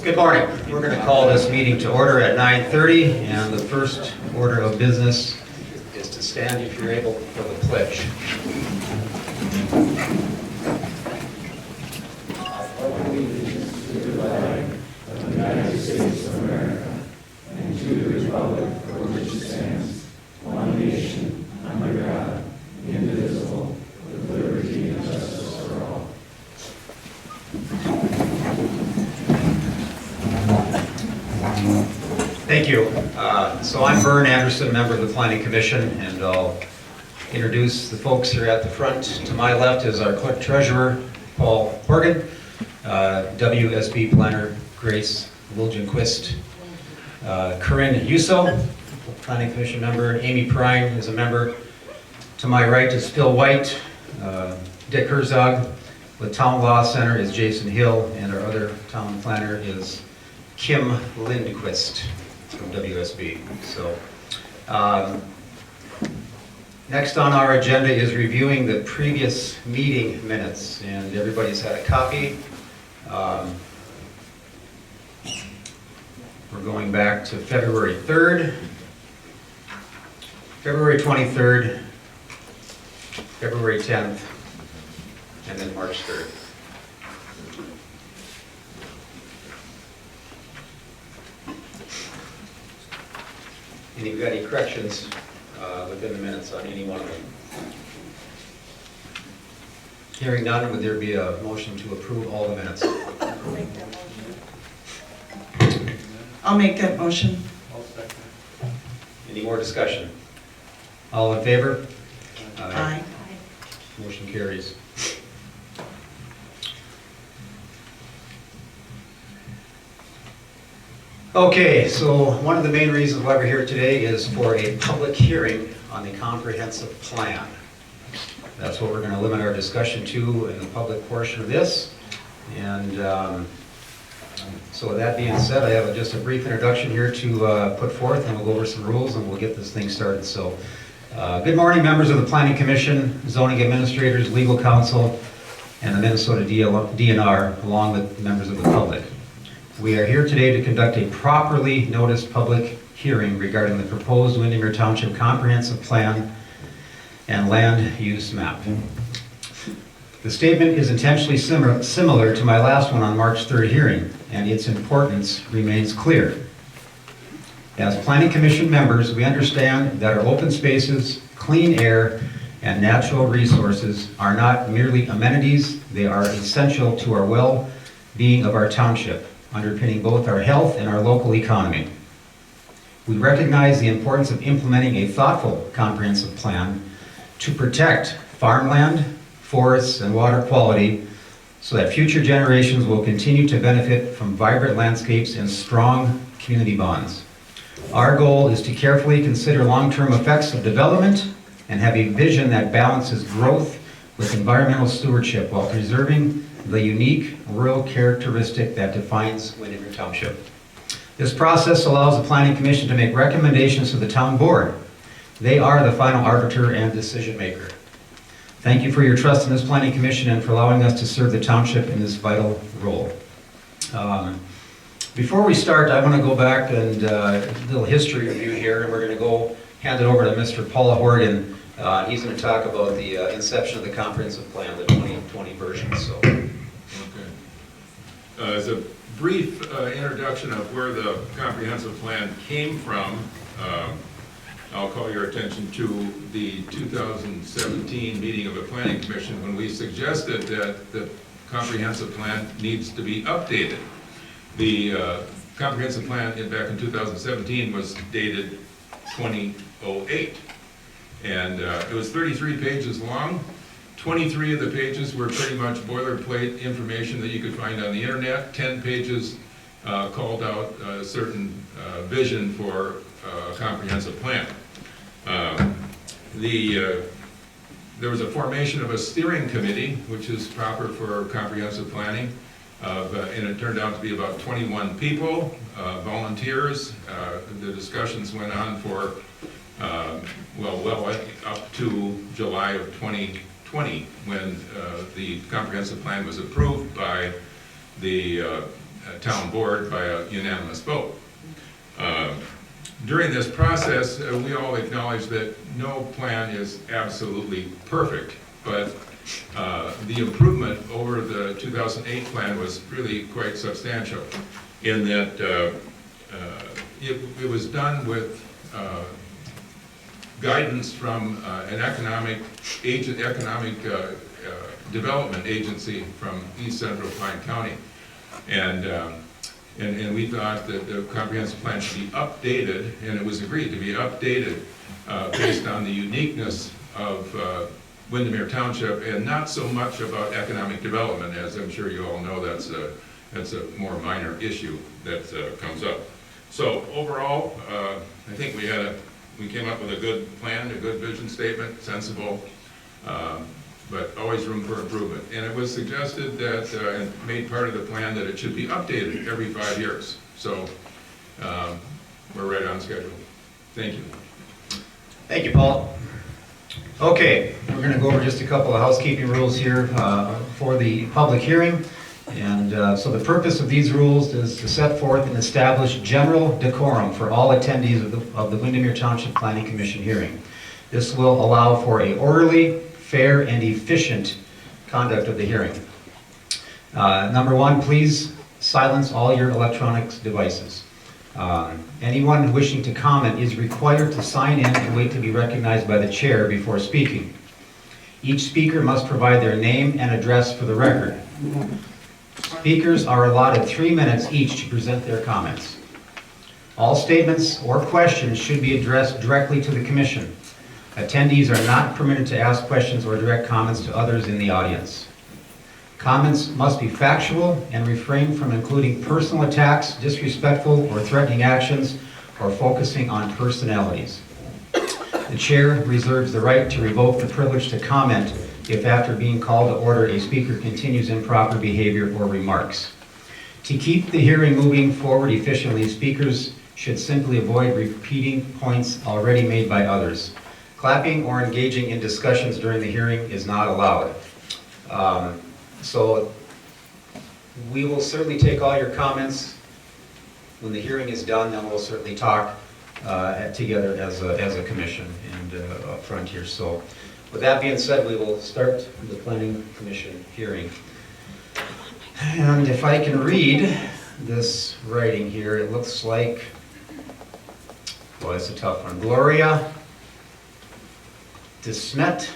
Good morning. We're going to call this meeting to order at 9:30, and the first order of business is to stand, if you're able, for the pledge. Allegiance to the flag of the United States of America and to the republic for which it stands, one nation, under God, indivisible, with liberty and justice for all. Thank you. So I'm Vern Anderson, member of the Planning Commission, and I'll introduce the folks here at the front. To my left is our clerk treasurer, Paul Horgan, WSB planner, Grace Wilgenquist, Corinne Yuso, Planning Commission member, Amy Prime is a member. To my right is Phil White, Dick Herzog. The Town Law Center is Jason Hill, and our other town planner is Kim Lindquist from WSB. So, next on our agenda is reviewing the previous meeting minutes, and everybody's had a copy. We're going back to February 3rd, February 23rd, February 10th, and then March 3rd. And you've got any corrections within the minutes on any one of them? Hearing none, would there be a motion to approve all the minutes? I'll make that motion. Any more discussion? All in favor? Aye. Motion carries. Okay, so one of the main reasons why we're here today is for a public hearing on the comprehensive plan. That's what we're going to limit our discussion to in the public portion of this. And so with that being said, I have just a brief introduction here to put forth, and we'll go over some rules and we'll get this thing started. So, good morning, members of the Planning Commission, zoning administrators, legal counsel, and the Minnesota DNR, along with members of the public. We are here today to conduct a properly noticed public hearing regarding the proposed Windemere Township Comprehensive Plan and Land Use Map. The statement is intentionally similar to my last one on March 3rd hearing, and its importance remains clear. As Planning Commission members, we understand that our open spaces, clean air, and natural resources are not merely amenities, they are essential to our well-being of our township, underpinning both our health and our local economy. We recognize the importance of implementing a thoughtful comprehensive plan to protect farmland, forests, and water quality so that future generations will continue to benefit from vibrant landscapes and strong community bonds. Our goal is to carefully consider long-term effects of development and have a vision that balances growth with environmental stewardship while preserving the unique rural characteristic that defines Windemere Township. This process allows the Planning Commission to make recommendations to the town board. They are the final arbiter and decision maker. Thank you for your trust in this Planning Commission and for allowing us to serve the township in this vital role. Before we start, I want to go back and a little history review here, and we're going to go hand it over to Mr. Paul Horgan. He's going to talk about the inception of the comprehensive plan, the 2020 version. So, okay. As a brief introduction of where the comprehensive plan came from, I'll call your attention to the 2017 meeting of the Planning Commission when we suggested that the comprehensive plan needs to be updated. The comprehensive plan back in 2017 was dated 2008, and it was 33 pages long. 23 of the pages were pretty much boilerplate information that you could find on the internet. 10 pages called out a certain vision for a comprehensive plan. There was a formation of a steering committee, which is proper for comprehensive planning, and it turned out to be about 21 people, volunteers. The discussions went on for well up to July of 2020, when the comprehensive plan was approved by the town board by a unanimous vote. During this process, we all acknowledge that no plan is absolutely perfect, but the improvement over the 2008 plan was really quite substantial in that it was done with guidance from an economic development agency from East Central Pine County. And we thought that the comprehensive plan should be updated, and it was agreed to be updated based on the uniqueness of Windemere Township, and not so much about economic development, as I'm sure you all know. That's a more minor issue that comes up. So overall, I think we came up with a good plan, a good vision statement, sensible, but always room for improvement. And it was suggested that, and made part of the plan, that it should be updated every 5 years. So we're right on schedule. Thank you. Thank you, Paul. Okay, we're going to go over just a couple of housekeeping rules here for the public hearing. And so the purpose of these rules is to set forth and establish general decorum for all attendees of the Windemere Township Planning Commission hearing. This will allow for a orderly, fair, and efficient conduct of the hearing. Number one, please silence all your electronic devices. Anyone wishing to comment is required to sign in and wait to be recognized by the chair before speaking. Each speaker must provide their name and address for the record. Speakers are allotted 3 minutes each to present their comments. All statements or questions should be addressed directly to the commission. Attendees are not permitted to ask questions or direct comments to others in the audience. Comments must be factual and refrain from including personal attacks, disrespectful or threatening actions, or focusing on personalities. The chair reserves the right to revoke the privilege to comment if, after being called to order, a speaker continues improper behavior or remarks. To keep the hearing moving forward efficiently, speakers should simply avoid repeating points already made by others. Clapping or engaging in discussions during the hearing is not allowed. So we will certainly take all your comments. When the hearing is done, then we'll certainly talk together as a commission and up front here. So with that being said, we will start the Planning Commission hearing. And if I can read this writing here, it looks like, well, it's a tough one. Gloria DeSmet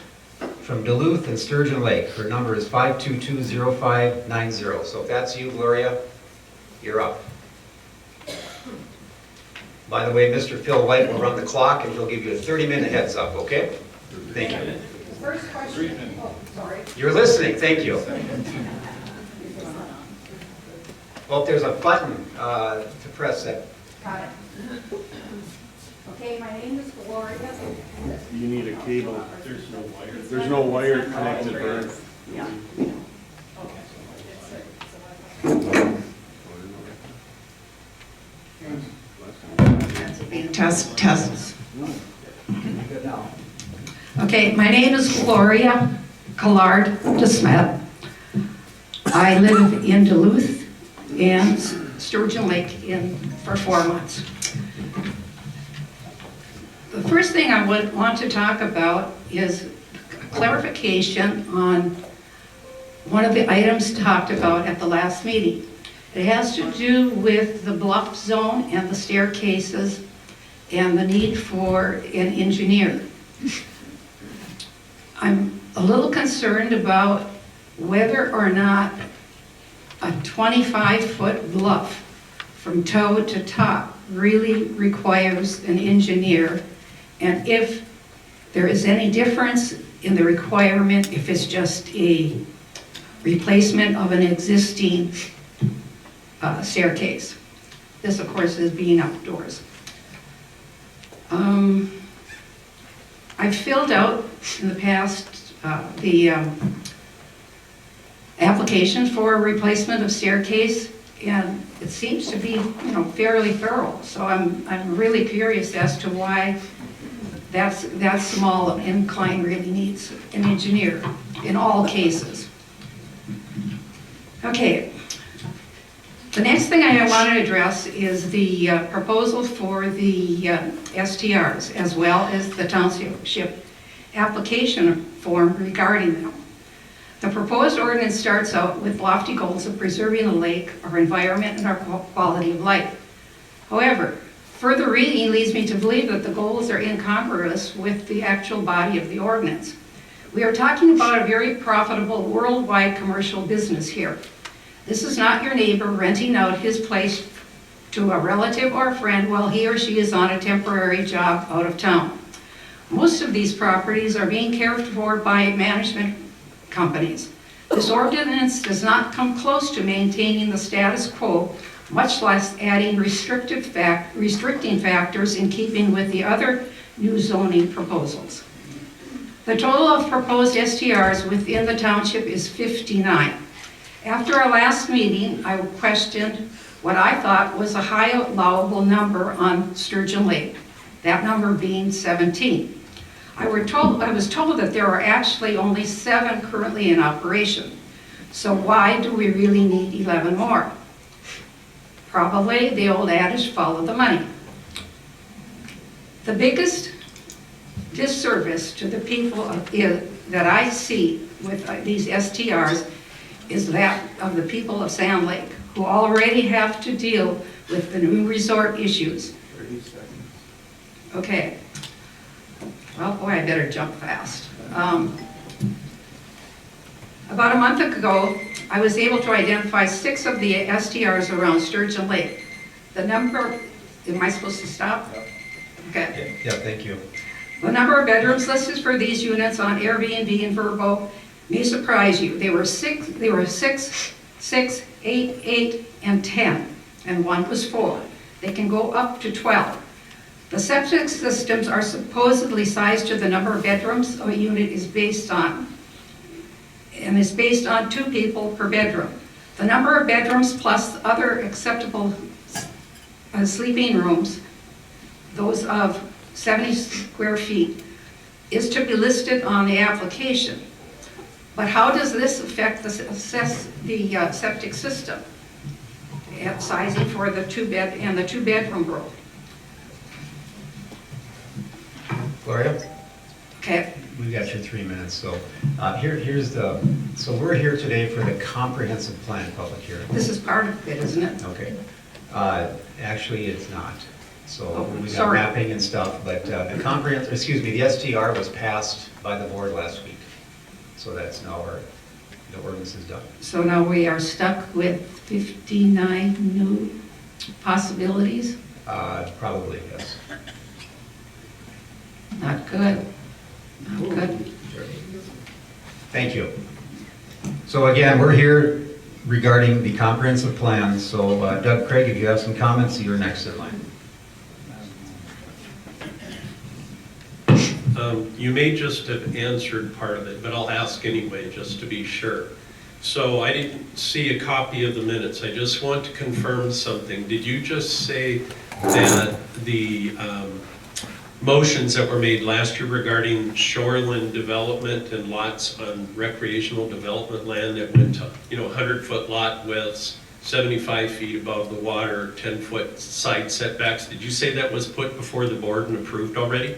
from Duluth and Sturgeon Lake. Her number is 5220590. So if that's you, Gloria, you're up. By the way, Mr. Phil White will run the clock and he'll give you a 30-minute heads up, okay? Thank you. First question. Oh, sorry. You're listening, thank you. Oh, there's a button to press that. Got it. Okay, my name is Gloria. You need a cable. There's no wire connected, Vern. Yeah. Test, test. Good now. Okay, my name is Gloria Collard DeSmet. I live in Duluth and Sturgeon Lake for 4 months. The first thing I would want to talk about is clarification on one of the items talked about at the last meeting. It has to do with the bluff zone and the staircases and the need for an engineer. I'm a little concerned about whether or not a 25-foot bluff from toe to top really requires an engineer, and if there is any difference in the requirement if it's just a replacement of an existing staircase. This, of course, is being outdoors. I've filled out in the past the application for a replacement of staircase, and it seems to be, fairly thorough. So I'm really curious as to why that small incline really needs an engineer in all cases. Okay. The next thing I want to address is the proposal for the STRs, as well as the township application form regarding them. The proposed ordinance starts out with lofty goals of preserving the lake, our environment, and our quality of life. However, further reading leads me to believe that the goals are incongruous with the actual body of the ordinance. We are talking about a very profitable worldwide commercial business here. This is not your neighbor renting out his place to a relative or friend while he or she is on a temporary job out of town. Most of these properties are being cared for by management companies. This ordinance does not come close to maintaining the status quo, much less adding restricting factors in keeping with the other new zoning proposals. The total of proposed STRs within the township is 59. After our last meeting, I questioned what I thought was a high allowable number on Sturgeon Lake, that number being 17. I was told that there are actually only 7 currently in operation. So why do we really need 11 more? Probably the old adage, follow the money. The biggest disservice to the people that I see with these STRs is that of the people of Sand Lake, who already have to deal with the new resort issues. 30 seconds. Okay. Well, boy, I better jump fast. About a month ago, I was able to identify 6 of the STRs around Sturgeon Lake. The number, am I supposed to stop? Okay. Yeah, thank you. The number of bedrooms listed for these units on Airbnb and Vrbo may surprise you. They were 6, 8, 8, and 10, and 1 was 4. They can go up to 12. The septic systems are supposedly sized to the number of bedrooms a unit is based on, and is based on 2 people per bedroom. The number of bedrooms plus other acceptable sleeping rooms, those of 70 square feet, is to be listed on the application. But how does this affect the septic system at sizing for the 2-bed and the 2-bedroom rule? Gloria? Okay. We've got your 3 minutes, so so we're here today for the comprehensive plan public hearing. This is part of it, isn't it? Okay. Actually, it's not. So Oh, we got sorry. mapping and stuff, but the STR was passed by the board last week. So that's now the ordinance is done. So now we are stuck with 59 new possibilities? Probably, yes. Not good. Not good. Thank you. So again, we're here regarding the comprehensive plan. So Doug Craig, if you have some comments, you're next in line. You may just have answered part of it, but I'll ask anyway, just to be sure. So I didn't see a copy of the minutes. I just want to confirm something. Did you just say that the motions that were made last year regarding shoreline development and lots on recreational development land that went to, 100-foot lot widths, 75 feet above the water, 10-foot side setbacks, did you say that was put before the board and approved already?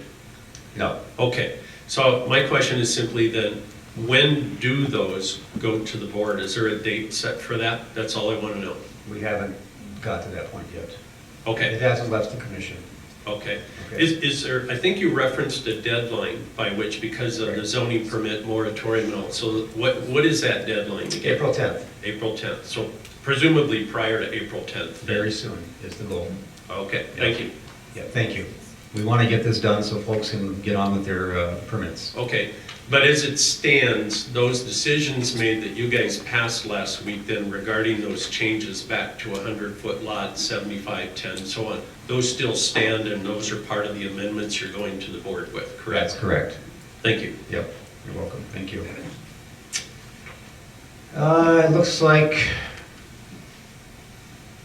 No. Okay, so my question is simply then, when do those go to the board? Is there a date set for that? That's all I want to know. We haven't got to that point yet. It Okay, hasn't left the commission. okay. Okay. Is there, I think you referenced a deadline by which, because of the zoning permit moratorium and all, so what is that deadline again? April 10th, April 10th, so presumably prior to April 10th. very soon is the goal. Okay, thank you. Yeah, thank you. We want to get this done so folks can get on with their permits. Okay, but as it stands, those decisions made that you guys passed last week then regarding those changes back to 100-foot lot, 75, 10, so on, those still stand and those are part of the amendments you're going to the board with, correct? That's correct. Thank you. Yep, you're welcome. Thank you. It looks like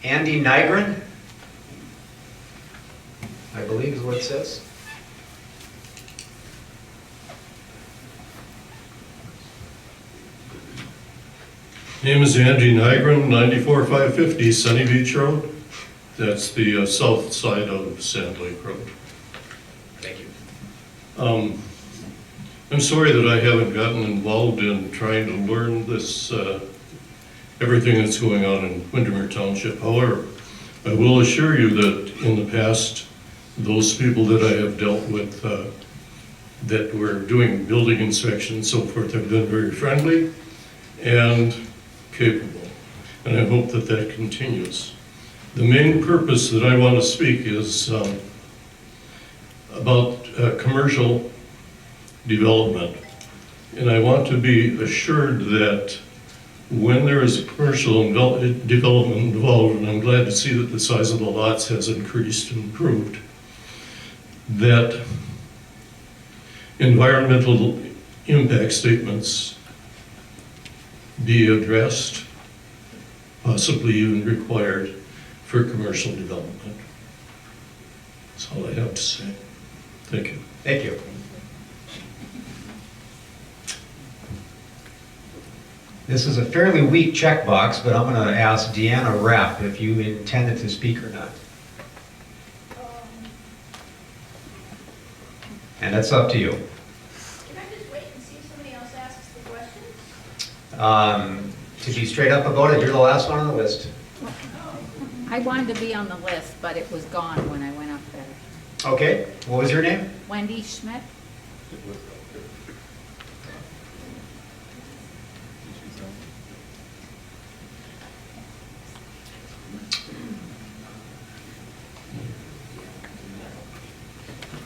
Andy Nygren, I believe is what it says. Name is Andy Nygren, 94550 Sunny Beach Road. That's the south side of Sand Lake Road. Thank you. I'm sorry that I haven't gotten involved in trying to learn this, everything that's going on in Windemere Township. However, I will assure you that in the past, those people that I have dealt with that were doing building inspections and so forth have been very friendly and capable. And I hope that that continues. The main purpose that I want to speak is about commercial development. And I want to be assured that when there is commercial development involved, and I'm glad to see that the size of the lots has increased and improved, that environmental impact statements be addressed, possibly even required for commercial development. That's all I have to say. Thank you. Thank you. This is a fairly weak checkbox, but I'm going to ask Deanna Rapp if you intended to speak or not. And that's up to you. Can I just wait and see if somebody else asks the questions? To be straight up about it, you're the last one on the list. I wanted to be on the list, but it was gone when I went up there. Okay, what was your name? Wendy Schmidt?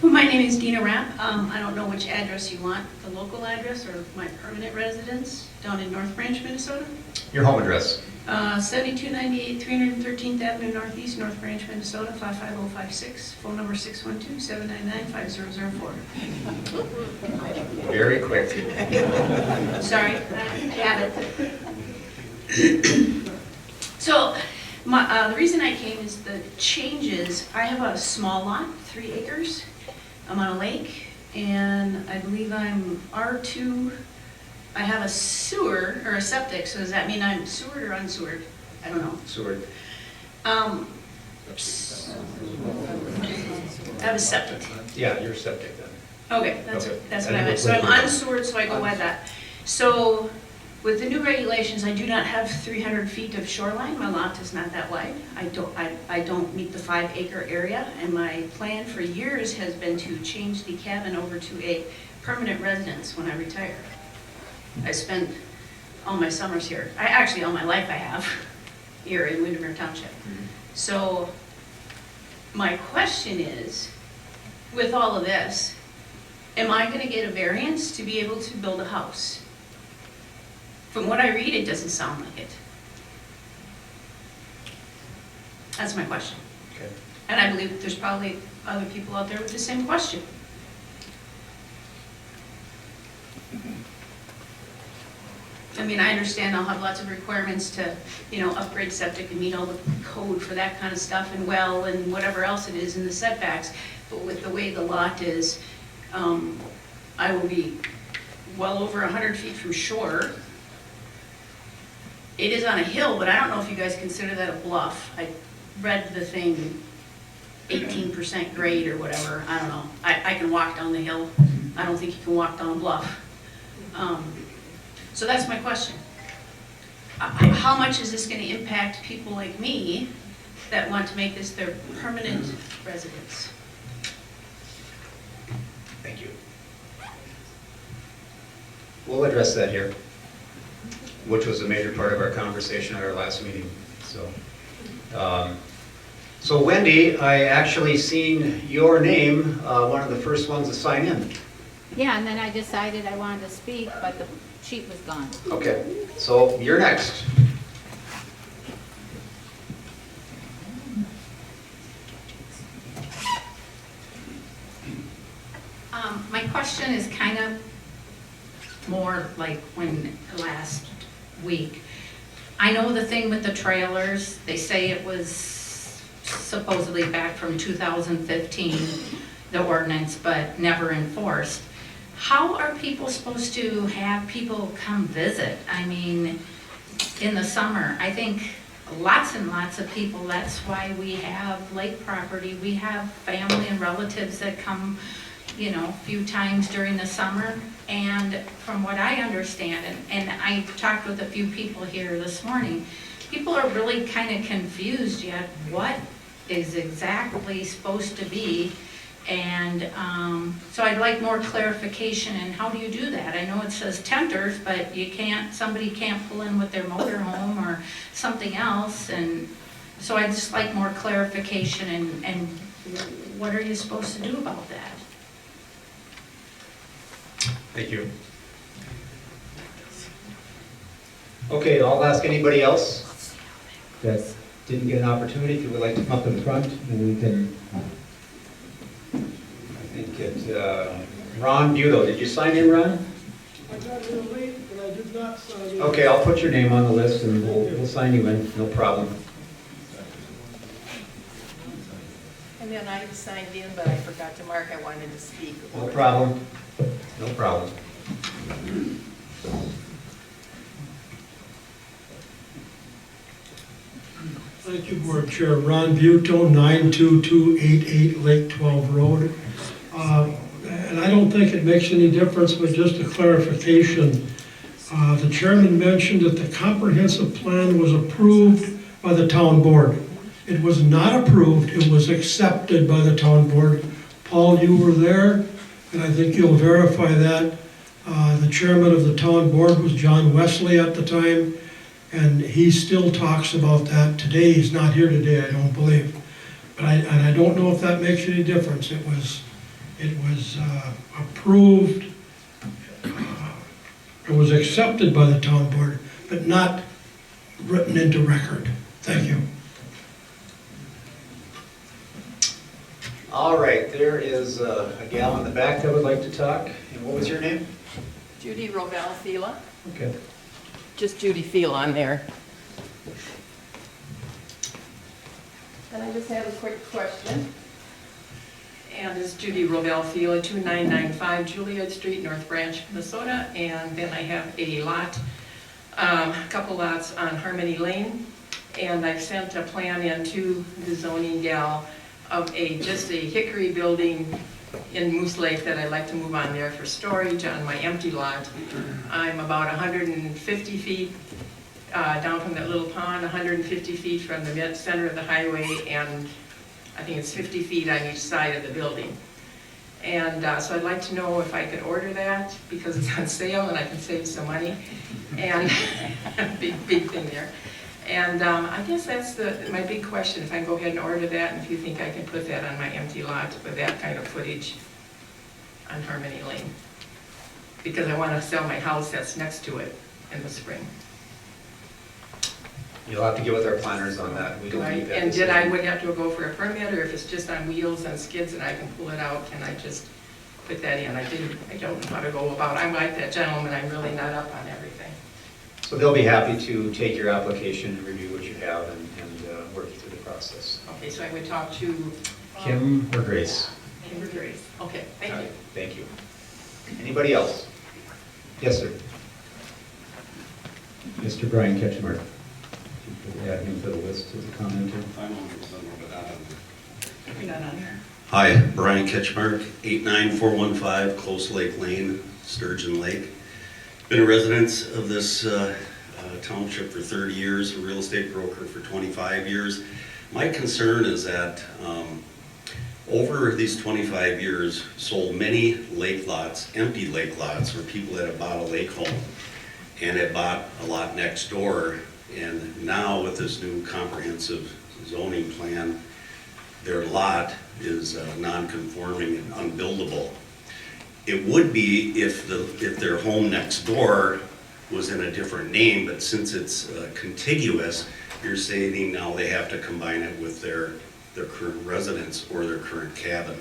Well, my name is Dina Rapp. I don't know which address you want, the local address or my permanent residence down in North Branch, Minnesota. Your home address. 7298 313th Avenue Northeast, North Branch, Minnesota, 55056. Phone number 612-799-5004. Very quick. Sorry, I got it. So, the reason I came is the changes. I have a small lot, 3 acres. I'm on a lake, and I believe I'm R2. I have a sewer, or a septic, so does that mean I'm sewered or unsewered? I don't know. Seward. I have a septic. Yeah, you're septic then. Okay, that's Okay. what I I meant. didn't So I'm look like unsewered, so I go by that. So with the new regulations, I do not have 300 feet of shoreline. My lot is not that wide. I don't meet the 5-acre area, and my plan for years has been to change the cabin over to a permanent residence when I retire. I spend all my summers here. Actually, all my life I have here in Windemere Township. So my question is, with all of this, am I going to get a variance to be able to build a house? From what I read, it doesn't sound like it. That's my question. Okay. And I believe there's probably other people out there with the same question. I mean, I understand I'll have lots of requirements to, upgrade septic and meet all the code for that kind of stuff, and well, and whatever else it is in the setbacks. But with the way the lot is, I will be well over 100 feet from shore. It is on a hill, but I don't know if you guys consider that a bluff. I read the thing, 18% grade or whatever, I don't know. I can walk down the hill. I don't think you can walk down a bluff. So that's my question. How much is this going to impact people like me that want to make this their permanent residence? Thank you. We'll address that here, which was a major part of our conversation at our last meeting. So Wendy, I actually seen your name, one of the first ones to sign in. Yeah, and then I decided I wanted to speak, but the sheet was gone. Okay, so you're next. My question is kind of more like when last week. I know the thing with the trailers, they say it was supposedly back from 2015, the ordinance, but never enforced. How are people supposed to have people come visit? I mean, in the summer. I think lots and lots of people, that's why we have lake property. We have family and relatives that come, you know, a few times during the summer. And from what I understand, and I talked with a few people here this morning, people are really kind of confused yet what is exactly supposed to be. And so I'd like more clarification, and how do you do that? I know it says tenters, but you can't, somebody can't pull in with their motorhome or something else, and so I'd just like more clarification, and what are you supposed to do about that? Thank you. Okay, I'll ask anybody else that didn't get an opportunity, if you would like to come up to the front, and we can, I think Ron Budo, did you sign in, Ron? I got here late, but I did not sign in. Okay, I'll put your name on the list and we'll sign you in, no problem. And then I signed in, but I forgot to mark I wanted to speak. No problem, no problem. Thank you, Board Chair. Ron Buto, 92288 Lake 12 Road. And I don't think it makes any difference, but just a clarification. The chairman mentioned that the comprehensive plan was approved by the town board. It was not approved, it was accepted by the town board. Paul, you were there, and I think you'll verify that. The chairman of the town board was John Wesley at the time, and he still talks about that today. He's not here today, I don't believe. But I don't know if that makes any difference. It was approved, it was accepted by the town board, but not written into record. Thank you. All right, there is a gal in the back that would like to talk. And what was your name? Judy Rovell Fila, Okay. just Judy Fila on there. And I just have a quick question. And it's Judy Rovell Fila, 2995 Juliet Street, North Branch, Minnesota. And then I have a lot, a couple lots on Harmony Lane. And I've sent a plan in to the zoning gal of just a hickory building in Moose Lake that I'd like to move on there for storage on my empty lot. I'm about 150 feet down from that little pond, 150 feet from the center of the highway, and I think it's 50 feet on each side of the building. And so I'd like to know if I could order that, because it's on sale and I can save some money. And big thing there. And I guess that's my big question, if I can go ahead and order that, and if you think I can put that on my empty lot with that kind of footage on Harmony Lane. Because I want to sell my house that's next to it in the spring. You'll have to get with our planners on that. We don't need that. And did I would have to go for a permit, or if it's just on wheels and skids and I can pull it out, can I just put that in? I don't know how to go about it. I'm like that gentleman, I'm really not up on everything. So they'll be happy to take your application and review what you have and work you through the process. Okay, so I would talk to Kim or Grace? Kim or Grace. Okay, thank you. Thank you. Anybody else? Yes, sir. Mr. Brian Ketchmark. Add him to the list as a commenter. You're not on there. Hi, Brian Ketchmark, 89415 Close Lake Lane, Sturgeon Lake. Been a resident of this township for 30 years, a real estate broker for 25 years. My concern is that over these 25 years, sold many lake lots, empty lake lots, where people that have bought a lake home and had bought a lot next door. And now with this new comprehensive zoning plan, their lot is non-conforming and unbuildable. It would be if their home next door was in a different name, but since it's contiguous, you're saying now they have to combine it with their current residence or their current cabin.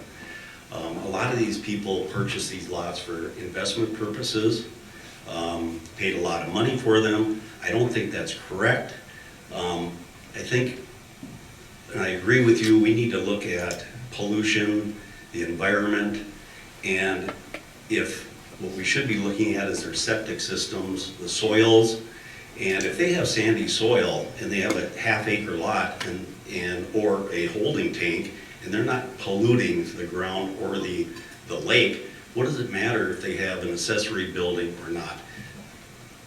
A lot of these people purchase these lots for investment purposes, paid a lot of money for them. I don't think that's correct. I think, and I agree with you, we need to look at pollution, the environment, and if what we should be looking at is their septic systems, the soils, And if they have sandy soil and they have a half-acre lot or a holding tank, and they're not polluting the ground or the lake, what does it matter if they have an accessory building or not?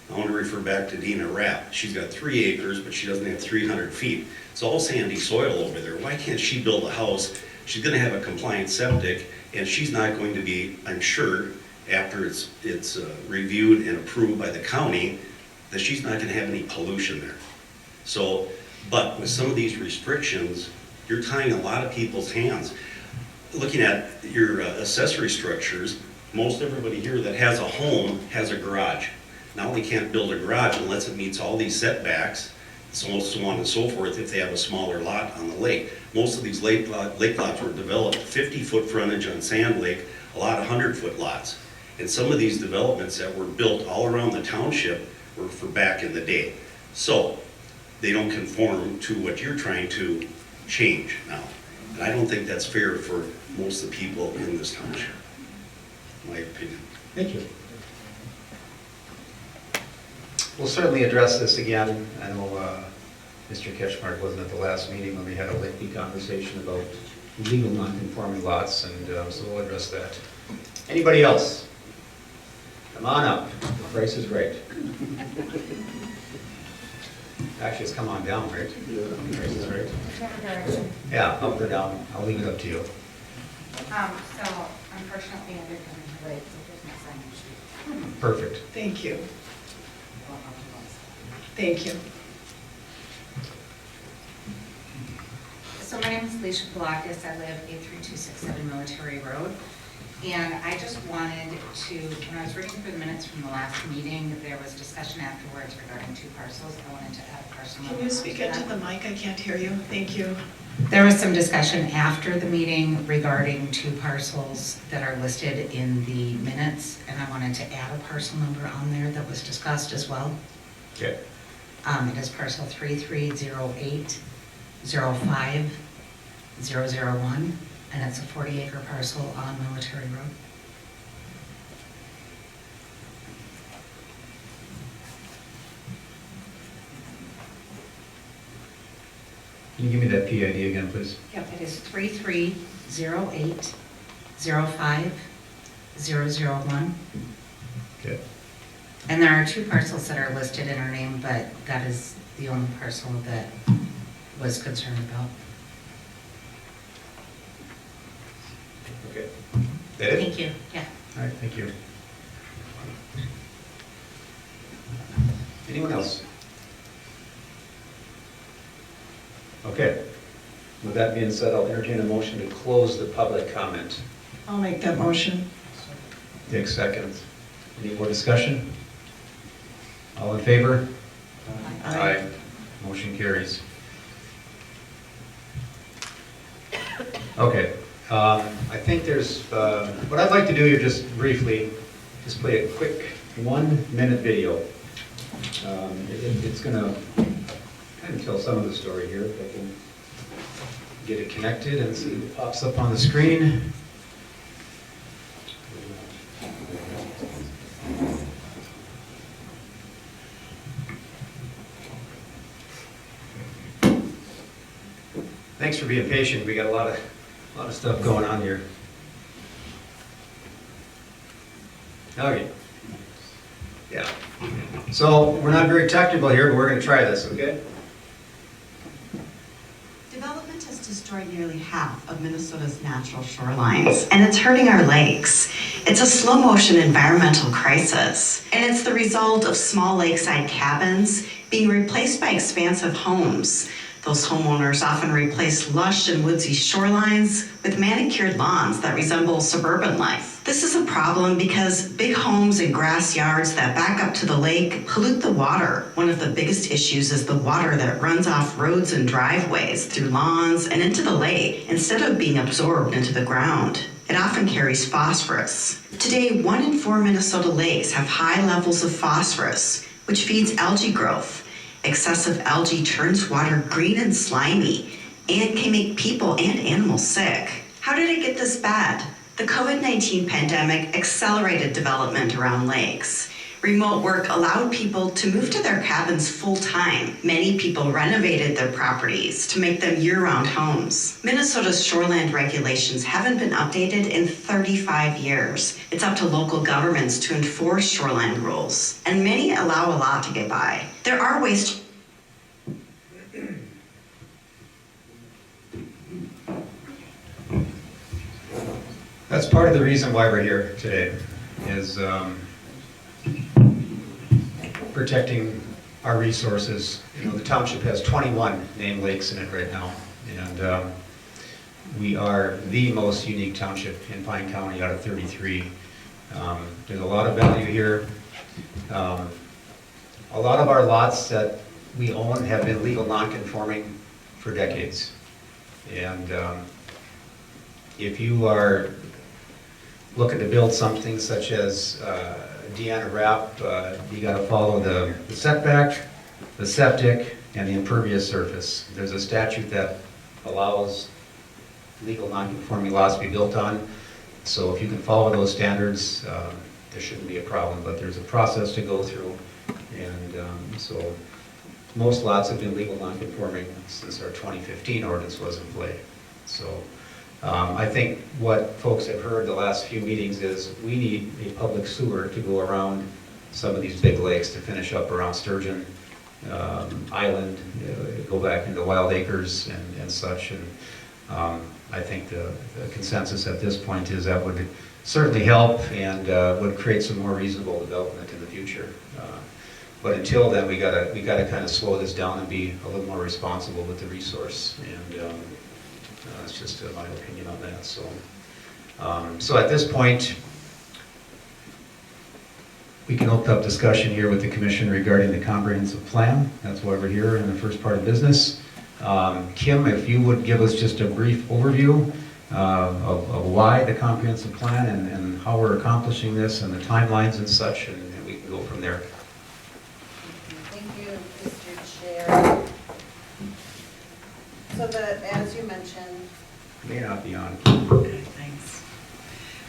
I want to refer back to Dina Rapp. She's got 3 acres, but she doesn't have 300 feet. It's all sandy soil over there. Why can't she build a house? She's going to have a compliant septic, and she's not going to be, I'm sure, after it's reviewed and approved by the county, that she's not going to have any pollution there. So, but with some of these restrictions, you're tying a lot of people's hands. Looking at your accessory structures, most everybody here that has a home has a garage. Now they can't build a garage unless it meets all these setbacks, so on and so forth, if they have a smaller lot on the lake. Most of these lake lots were developed 50-foot frontage on Sand Lake, a lot of 100-foot lots. And some of these developments that were built all around the township were for back in the day. So they don't conform to what you're trying to change now. And I don't think that's fair for most of the people in this township, in my opinion. Thank you. We'll certainly address this again. I know Mr. Ketchmark wasn't at the last meeting when we had a lengthy conversation about legal non-conforming lots, and so we'll address that. Anybody else? Come on up. The price is right. Actually, it's come on down, right? Yeah. The price is right. Yeah, up or down. I'll leave it up to you. So unfortunately, I didn't come in late, so here's my sign sheet. Perfect. Thank you. Thank you. So my name is Alicia Palakis. I live 83267 Military Road. And I just wanted to, when I was reading through the minutes from the last meeting, there was discussion afterwards regarding 2 parcels. I wanted to add a parcel number. Can you speak into the mic? I can't hear you. Thank you. There was some discussion after the meeting regarding 2 parcels that are listed in the minutes, and I wanted to add a parcel number on there that was discussed as well. Okay. It is parcel 3308-05-001, and it's a 40-acre parcel on Military Road. Can you give me that PID again, please? Yep, it is 3308-05-001. Okay. And there are 2 parcels that are listed in our name, but that is the only parcel that was concerned about. Okay. That it? Thank you, yeah. All right, thank you. Anyone else? Okay. With that being said, I'll entertain a motion to close the public comment. I'll make that motion. Take seconds. Any more discussion? All in favor? Aye. Motion carries. Okay. I think there's, what I'd like to do here just briefly, just play a quick 1-minute video. It's going to kind of tell some of the story here. If I can get it connected and see what pops up on the screen. Thanks for being patient. We got a lot of stuff going on here. Okay. Yeah. So we're not very technical here, but we're going to try this, okay? Development has destroyed nearly half of Minnesota's natural shorelines, and it's hurting our lakes. It's a slow-motion environmental crisis, and it's the result of small lakeside cabins being replaced by expansive homes. Those homeowners often replace lush and woodsy shorelines with manicured lawns that resemble suburban life. This is a problem because big homes and grass yards that back up to the lake pollute the water. One of the biggest issues is the water that runs off roads and driveways through lawns and into the lake instead of being absorbed into the ground. It often carries phosphorus. Today, 1 in 4 Minnesota lakes have high levels of phosphorus, which feeds algae growth. Excessive algae turns water green and slimy and can make people and animals sick. How did it get this bad? The COVID-19 pandemic accelerated development around lakes. Remote work allowed people to move to their cabins full-time. Many people renovated their properties to make them year-round homes. Minnesota's shoreland regulations haven't been updated in 35 years. It's up to local governments to enforce shoreline rules, and many allow a lot to get by. There are ways to That's part of the reason why we're here today, is protecting our resources. You know, the township has 21 named lakes in it right now, and we are the most unique township in Pine County out of 33. There's a lot of value here. A lot of our lots that we own have been legal non-conforming for decades. And if you are looking to build something such as Deanna Wrap, you got to follow the setback, the septic, and the impervious surface. There's a statute that allows legal non-conforming lots to be built on. So if you can follow those standards, there shouldn't be a problem, but there's a process to go through. And so most lots have been legal non-conforming since our 2015 ordinance was in play. So I think what folks have heard the last few meetings is we need a public sewer to go around some of these big lakes to finish up around Sturgeon Island, go back into Wild Acres and such. And I think the consensus at this point is that would certainly help and would create some more reasonable development in the future. But until then, we gotta kind of slow this down and be a little more responsible with the resource. And that's just my opinion on that. So, so at this point, we can open up discussion here with the commission regarding the comprehensive plan. That's why we're here in the first part of business. Kim, if you would give us just a brief overview of why the comprehensive plan and how we're accomplishing this and the timelines and such, and we can go from there. Thank you, Mr. Chair. So as you mentioned, May not be on. okay, thanks.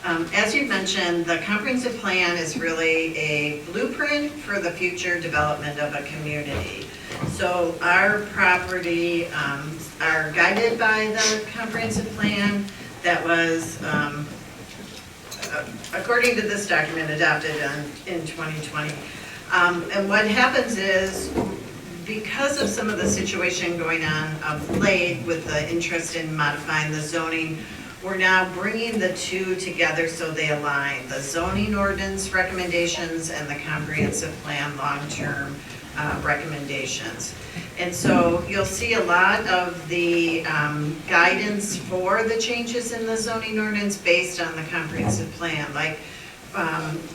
As you mentioned, the comprehensive plan is really a blueprint for the future development of a community. So our property are guided by the comprehensive plan that was, according to this document, adopted in 2020. And what happens is, because of some of the situation going on of late with the interest in modifying the zoning, we're now bringing the two together so they align. The zoning ordinance recommendations and the comprehensive plan long-term recommendations. And so you'll see a lot of the guidance for the changes in the zoning ordinance based on the comprehensive plan, like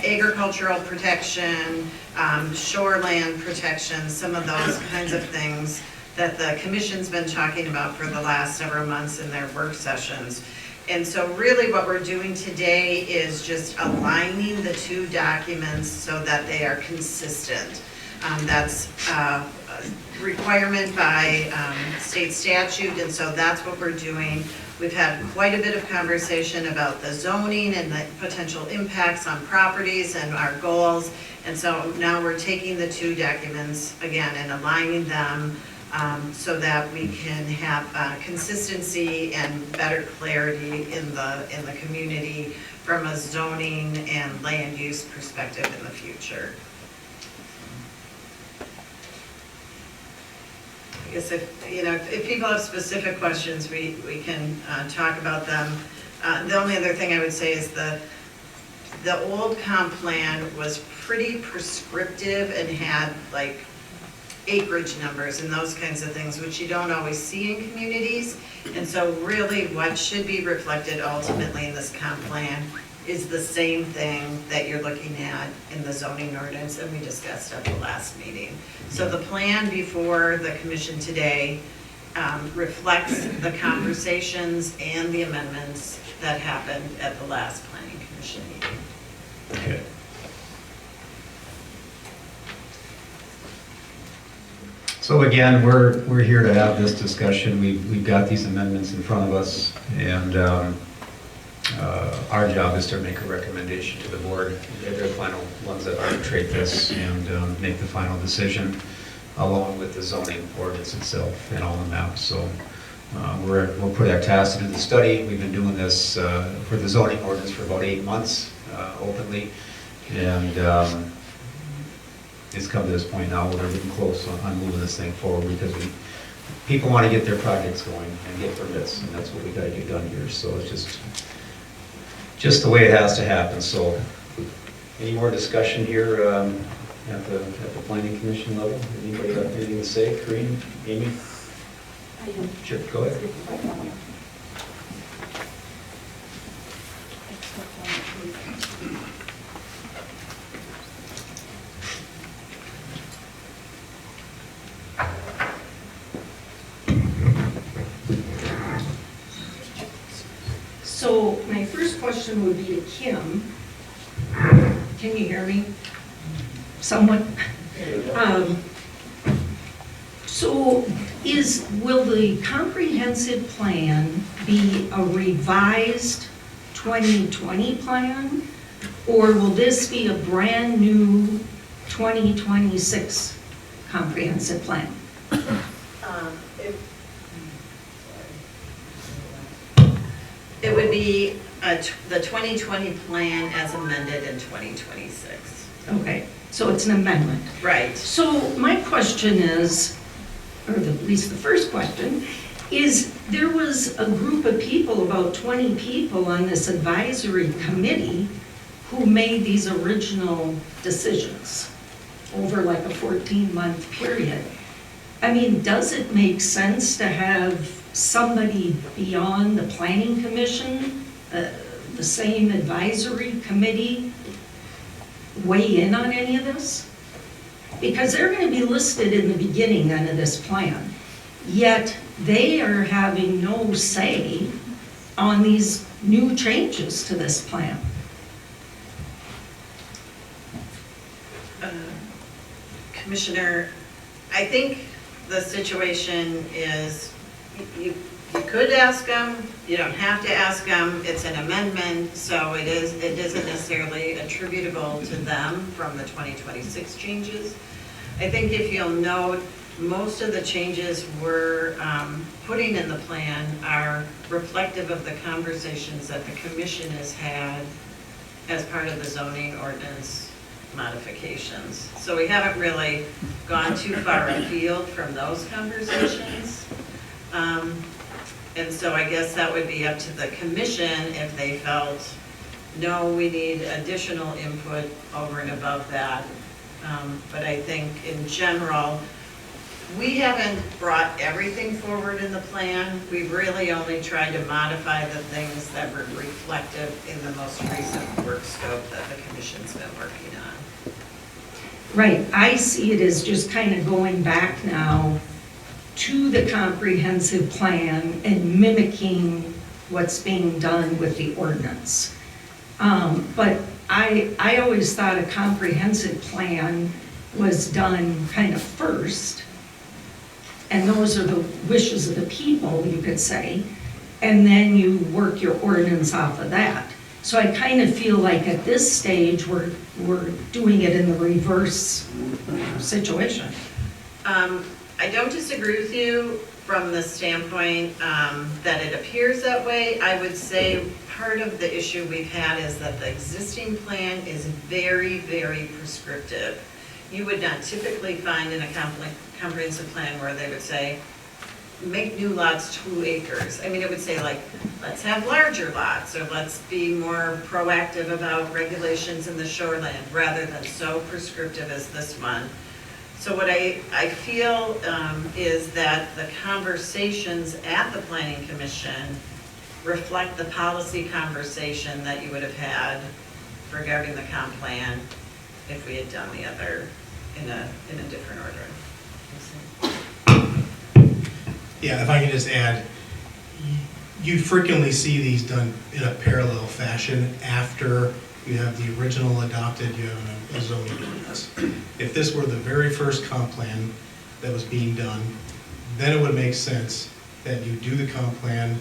agricultural protection, shoreland protection, some of those kinds of things that the commission's been talking about for the last several months in their work sessions. And so really what we're doing today is just aligning the two documents so that they are consistent. That's a requirement by state statute, and so that's what we're doing. We've had quite a bit of conversation about the zoning and the potential impacts on properties and our goals. And so now we're taking the two documents again and aligning them so that we can have consistency and better clarity in the community from a zoning and land use perspective in the future. I guess if people have specific questions, we can talk about them. The only other thing I would say is the old comp plan was pretty prescriptive and had like acreage numbers and those kinds of things, which you don't always see in communities. And so really what should be reflected ultimately in this comp plan is the same thing that you're looking at in the zoning ordinance that we discussed at the last meeting. So the plan before the commission today reflects the conversations and the amendments that happened at the last planning commission meeting. Okay. So again, we're here to have this discussion. We've got these amendments in front of us, and Our job is to make a recommendation to the board. They're the final ones that arbitrate this and make the final decision along with the zoning ordinance itself and all the maps. So we'll put that task to do the study. We've been doing this for the zoning ordinance for about 8 months openly. And it's come to this point now where they're getting close on moving this thing forward because people want to get their projects going and get permits, and that's what we got to get done here. So it's just the way it has to happen. So any more discussion here at the planning commission level? Anybody got anything to say? Corinne, Amy? Sure, go ahead. So my first question would be to Kim. Can you hear me? Somewhat? So will the comprehensive plan be a revised 2020 plan? Or will this be a brand new 2026 comprehensive plan? It would be the 2020 plan as amended in 2026. Okay, so it's an amendment. Right. So my question is, or at least the first question, is there was a group of people, about 20 people on this advisory committee who made these original decisions over like a 14-month period. I mean, does it make sense to have somebody beyond the planning commission, the same advisory committee, weigh in on any of this? Because they're going to be listed in the beginning then of this plan, yet they are having no say on these new changes to this plan. Commissioner, I think the situation is you could ask them, you don't have to ask them, it's an amendment, so it isn't necessarily attributable to them from the 2026 changes. I think if you'll note, most of the changes we're putting in the plan are reflective of the conversations that the commission has had as part of the zoning ordinance modifications. So we haven't really gone too far afield from those conversations. And so I guess that would be up to the commission if they felt, no, we need additional input over and above that. But I think in general, we haven't brought everything forward in the plan. We've really only tried to modify the things that were reflective in the most recent work scope that the commission's been working on. Right, I see it as just kind of going back now to the comprehensive plan and mimicking what's being done with the ordinance. But I always thought a comprehensive plan was done kind of first, and those are the wishes of the people, you could say, and then you work your ordinance off of that. So I kind of feel like at this stage, we're doing it in the reverse situation. I don't disagree with you from the standpoint that it appears that way. I would say part of the issue we've had is that the existing plan is very, very prescriptive. You would not typically find in a comprehensive plan where they would say, make new lots 2 acres. I mean, it would say like, let's have larger lots, or let's be more proactive about regulations in the shoreline, rather than so prescriptive as this one. So what I feel is that the conversations at the Planning Commission reflect the policy conversation that you would have had regarding the comp plan if we had done the other in a different order. Yeah, if I can just add, you frequently see these done in a parallel fashion after you have the original adopted, you have a zoning ordinance. If this were the very first comp plan that was being done, then it would make sense that you do the comp plan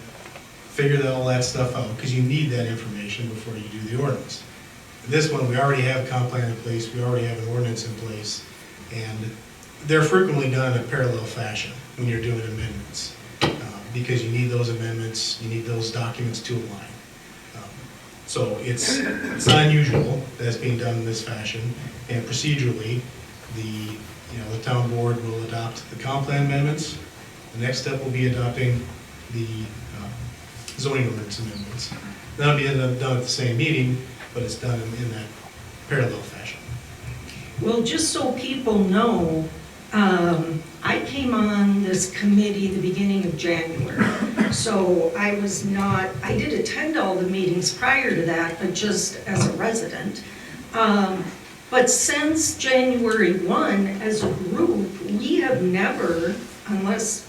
figure all that stuff out, because you need that information before you do the ordinance. This one, we already have a comp plan in place, we already have an ordinance in place, and they're frequently done in a parallel fashion when you're doing amendments, because you need those amendments, you need those documents to align. So it's not unusual that it's being done in this fashion, and procedurally, the town board will adopt the comp plan amendments. The next step will be adopting the zoning ordinance amendments. That'll be done at the same meeting, but it's done in that parallel fashion. Well, just so people know, I came on this committee the beginning of January. So I did attend all the meetings prior to that, but just as a resident. But since January 1, as a group, we have never, unless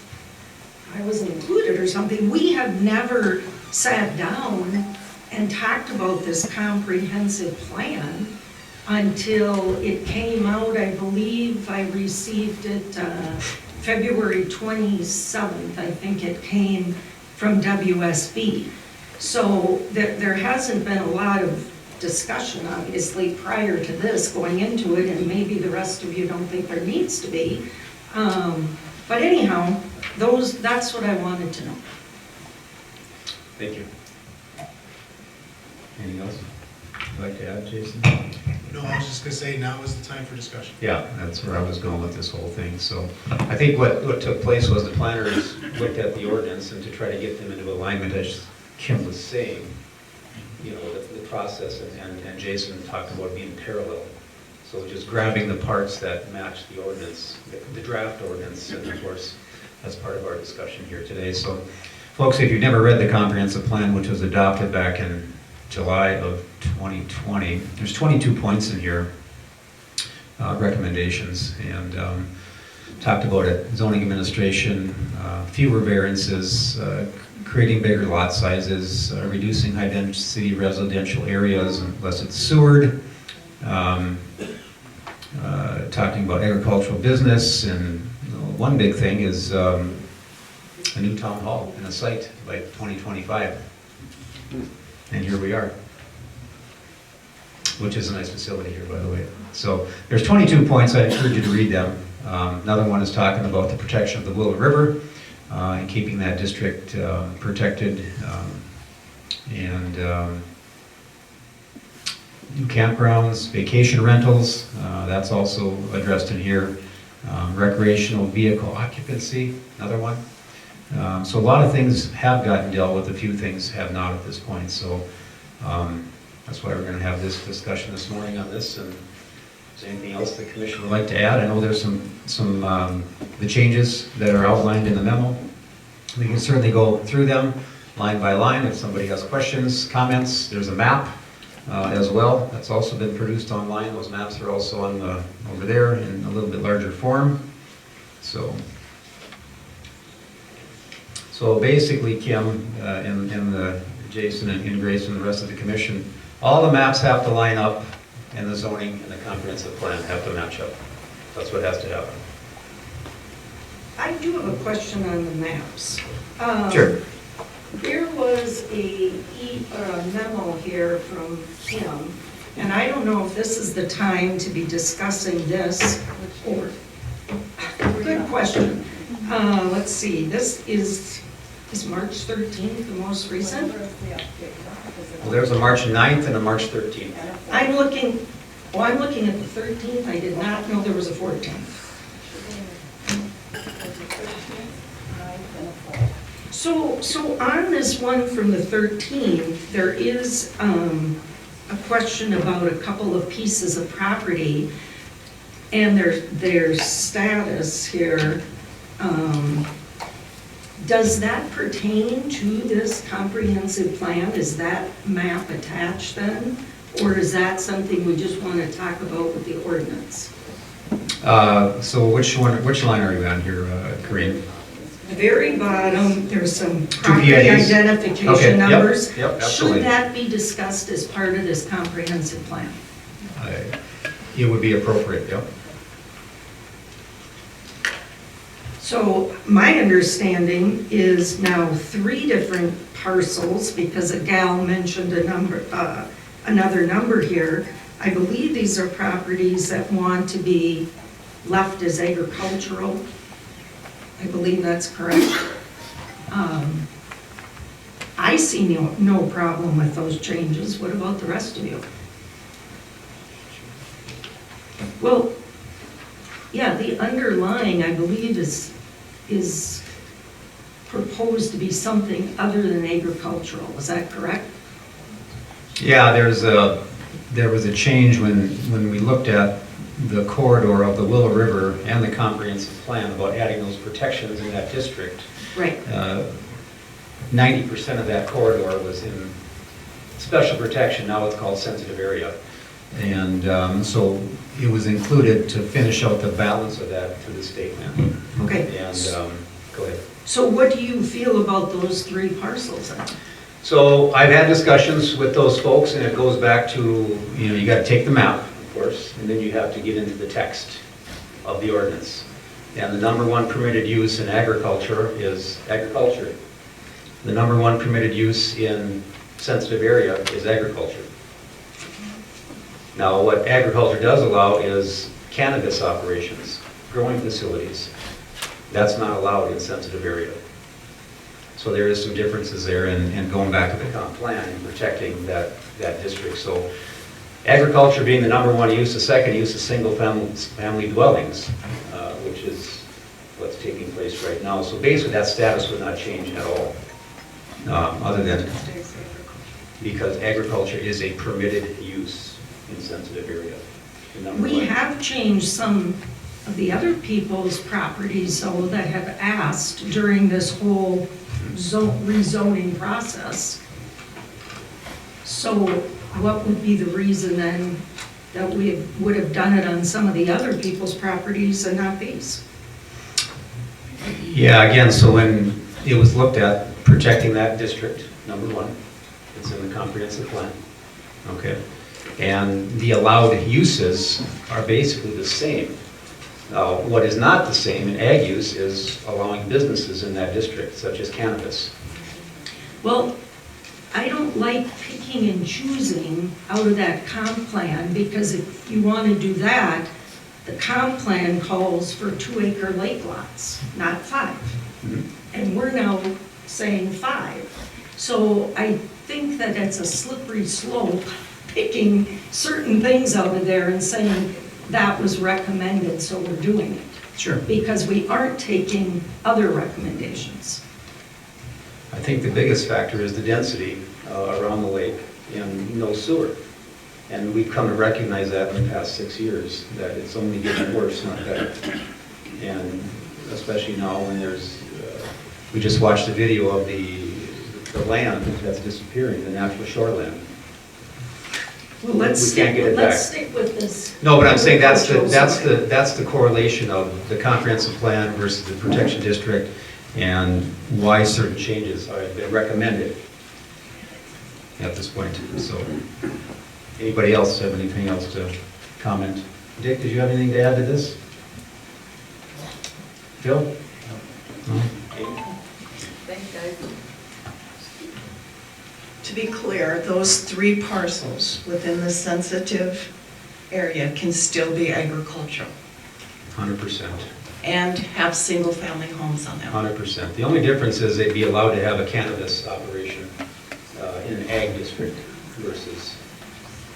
I wasn't included or something, we have never sat down and talked about this comprehensive plan until it came out. I believe I received it February 27th, I think it came from WSB. So there hasn't been a lot of discussion, obviously, prior to this going into it, and maybe the rest of you don't think there needs to be. But anyhow, that's what I wanted to know. Thank you. Anything else you'd like to add, Jason? No, I was just gonna say, now is the time for discussion. Yeah, that's where I was going with this whole thing. So I think what took place was the planners looked at the ordinance, and to try to get them into alignment, as Kim was saying, the process, and Jason talked about being parallel. So just grabbing the parts that match the ordinance, the draft ordinance, and of course, that's part of our discussion here today. So folks, if you've never read the comprehensive plan, which was adopted back in July of 2020, there's 22 points in here, recommendations, and talked about it, zoning administration, fewer variances, creating bigger lot sizes, reducing high-density residential areas unless it's sewered, talking about agricultural business, and one big thing is a new town hall and a site by 2025. And here we are, which is a nice facility here, by the way. So there's 22 points. I encourage you to read them. Another one is talking about the protection of the Willow River and keeping that district protected, and new campgrounds, vacation rentals, that's also addressed in here. Recreational vehicle occupancy, another one. So a lot of things have gotten dealt with, a few things have not at this point. So that's why we're going to have this discussion this morning on this. And is there anything else the commission would like to add? I know there's some the changes that are outlined in the memo. We can certainly go through them line by line. If somebody has questions, comments, there's a map as well. That's also been produced online. Those maps are also on over there in a little bit larger form. So basically, Kim and Jason and Grace and the rest of the commission, all the maps have to line up, and the zoning and the comprehensive plan have to match up. That's what has to happen. I do have a question on the maps. Sure. There was a memo here from Kim, and I don't know if this is the time to be discussing this, or, good question. Let's see, this is March 13th the most recent? Well, there's a March 9th and a March 13th. I'm looking at the 13th. I did not know there was a 14th. So on this one from the 13th, there is a question about a couple of pieces of property and their status here. Does that pertain to this comprehensive plan? Is that map attached then? Or is that something we just want to talk about with the ordinance? So which line are you on here, Corinne? The very bottom, there's some property PIDs? identification Okay, yep, numbers. yep, absolutely. Should that be discussed as part of this comprehensive plan? It would be appropriate, yep. So my understanding is now 3 different parcels, because a gal mentioned a number, another number here. I believe these are properties that want to be left as agricultural. I believe that's correct. I see no problem with those changes. What about the rest of you? Well, yeah, the underlying, I believe, is proposed to be something other than agricultural. Is that correct? Yeah, there was a change when we looked at the corridor of the Willow River and the comprehensive plan about adding those protections in that district. Right. 90% of that corridor was in special protection, now it's called sensitive area. And so it was included to finish out the balance of that to the state land. Okay. And, go ahead. So what do you feel about those 3 parcels then? So I've had discussions with those folks, and it goes back to, you got to take the map, of course, and then you have to get into the text of the ordinance. And the number 1 permitted use in agriculture is agriculture. The number 1 permitted use in sensitive area is agriculture. Now, what agriculture does allow is cannabis operations, growing facilities. That's not allowed in sensitive area. So there is some differences there in going back to the comp plan and protecting that district. So agriculture being the number 1 use, the second use is single family dwellings, which is what's taking place right now. So basically that status would not change at all, other than because agriculture is a permitted use in sensitive area. We have changed some of the other people's properties, though, that have asked during this whole rezoning process. So what would be the reason then that we would have done it on some of the other people's properties and not these? Yeah, again, so when it was looked at, protecting that district, number 1, it's in the comprehensive plan, okay? And the allowed uses are basically the same. Now, what is not the same in ag use is allowing businesses in that district, such as cannabis. Well, I don't like picking and choosing out of that comp plan, because if you want to do that, the comp plan calls for 2-acre lake lots, not 5. Mm-hmm. And we're now saying 5. So I think that it's a slippery slope, picking certain things out of there and saying that was recommended, so we're doing it. Sure. Because we aren't taking other recommendations. I think the biggest factor is the density around the lake and no sewer. And we've come to recognize that in the past 6 years, that it's only getting worse, not better. And especially now when there's, we just watched a video of the land that's disappearing, the natural shoreland. Well, let's We can't get it back. stick with this. No, but I'm saying that's agricultural the correlation of the comprehensive plan versus the protection district, and why certain changes have been recommended at this point. So, anybody else have anything else to comment? Dick, did you have anything to add to this? Phil? No? Thanks, guys. To be clear, those 3 parcels within the sensitive area can still be agricultural 100%. and have single-family homes on them. 100%. The only difference is they'd be allowed to have a cannabis operation in an ag district versus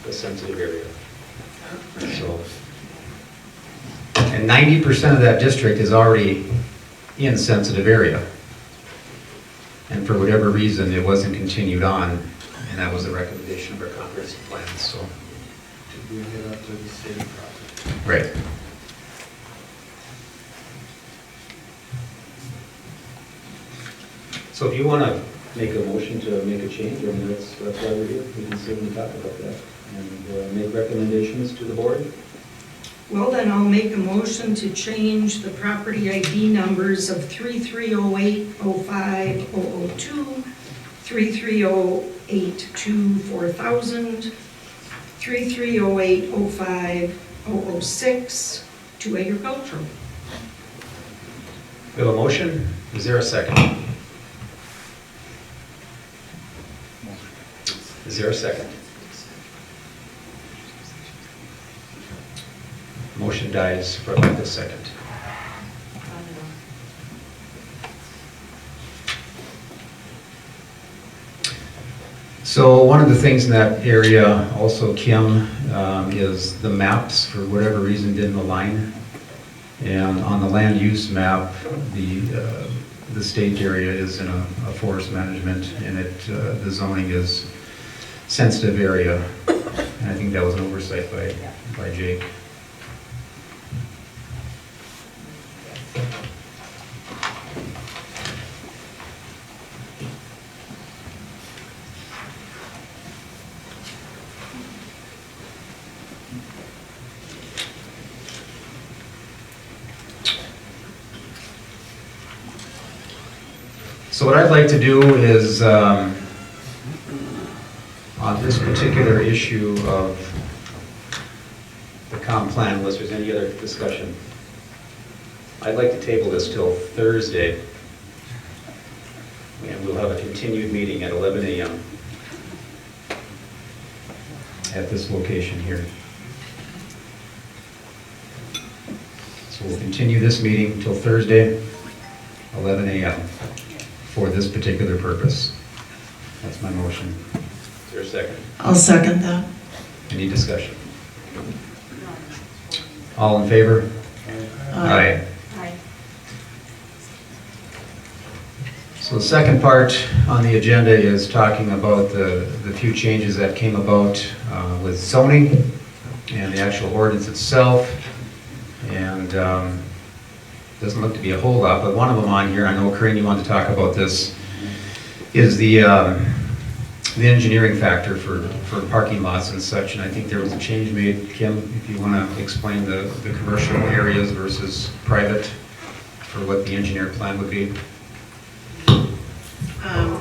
a sensitive area. So, and 90% of that district is already in sensitive area. And for whatever reason, it wasn't continued on, and that was the recommendation of our comprehensive plan, so. To bring it up to the city property. Right. So if you want to make a motion to make a change, I mean, that's why we're here. We can certainly talk about that and make recommendations to the board. Well, then I'll make a motion to change the property ID numbers of 3308-05-002, 3308-4000, 3308-05-006 to agricultural. We have a motion. Is there a second? Is there a second? Motion dies for lack of a second. So one of the things in that area also, Kim, is the maps, for whatever reason, didn't align. And on the land use map, the state area is in a forest management, and the zoning is sensitive area. And I think that was an oversight by Jake. So what I'd like to do is, on this particular issue of the comp plan, unless there's any other discussion, I'd like to table this till Thursday, and we'll have a continued meeting at 11 a.m. at this location here. So we'll continue this meeting until Thursday, 11 a.m. for this particular purpose. That's my motion. Is there a second? I'll second that. Any discussion? All in favor? Aye. So the second part on the agenda is talking about the few changes that came about with zoning and the actual ordinance itself. And doesn't look to be a whole lot, but one of them on here, I know Corinne, you wanted to talk about this, is the engineering factor for parking lots and such. And I think there was a change made. Kim, if you want to explain the commercial areas versus private for what the engineer plan would be.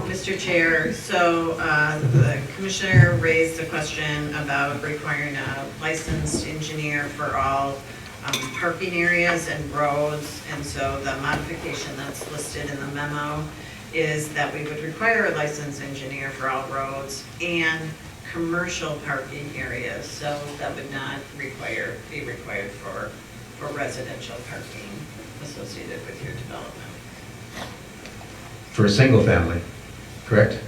Mr. Chair, so the commissioner raised a question about requiring a licensed engineer for all parking areas and roads, and so the modification that's listed in the memo is that we would require a licensed engineer for all roads and commercial parking areas, so that would not be required for residential parking associated with your development. For a single family, correct?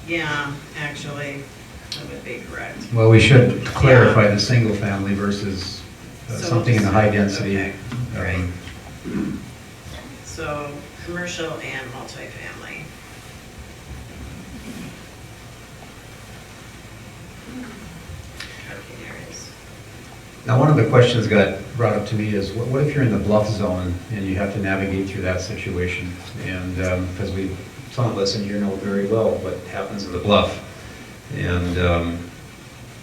Yeah, actually, that would be correct. Well, we should clarify the single family versus So something in the high density. Okay, right. So, commercial and multifamily. Parking areas. Now, one of the questions got brought up to me is, what if you're in the bluff zone and you have to navigate through that situation? And because some of us in here know very well what happens in the bluff, and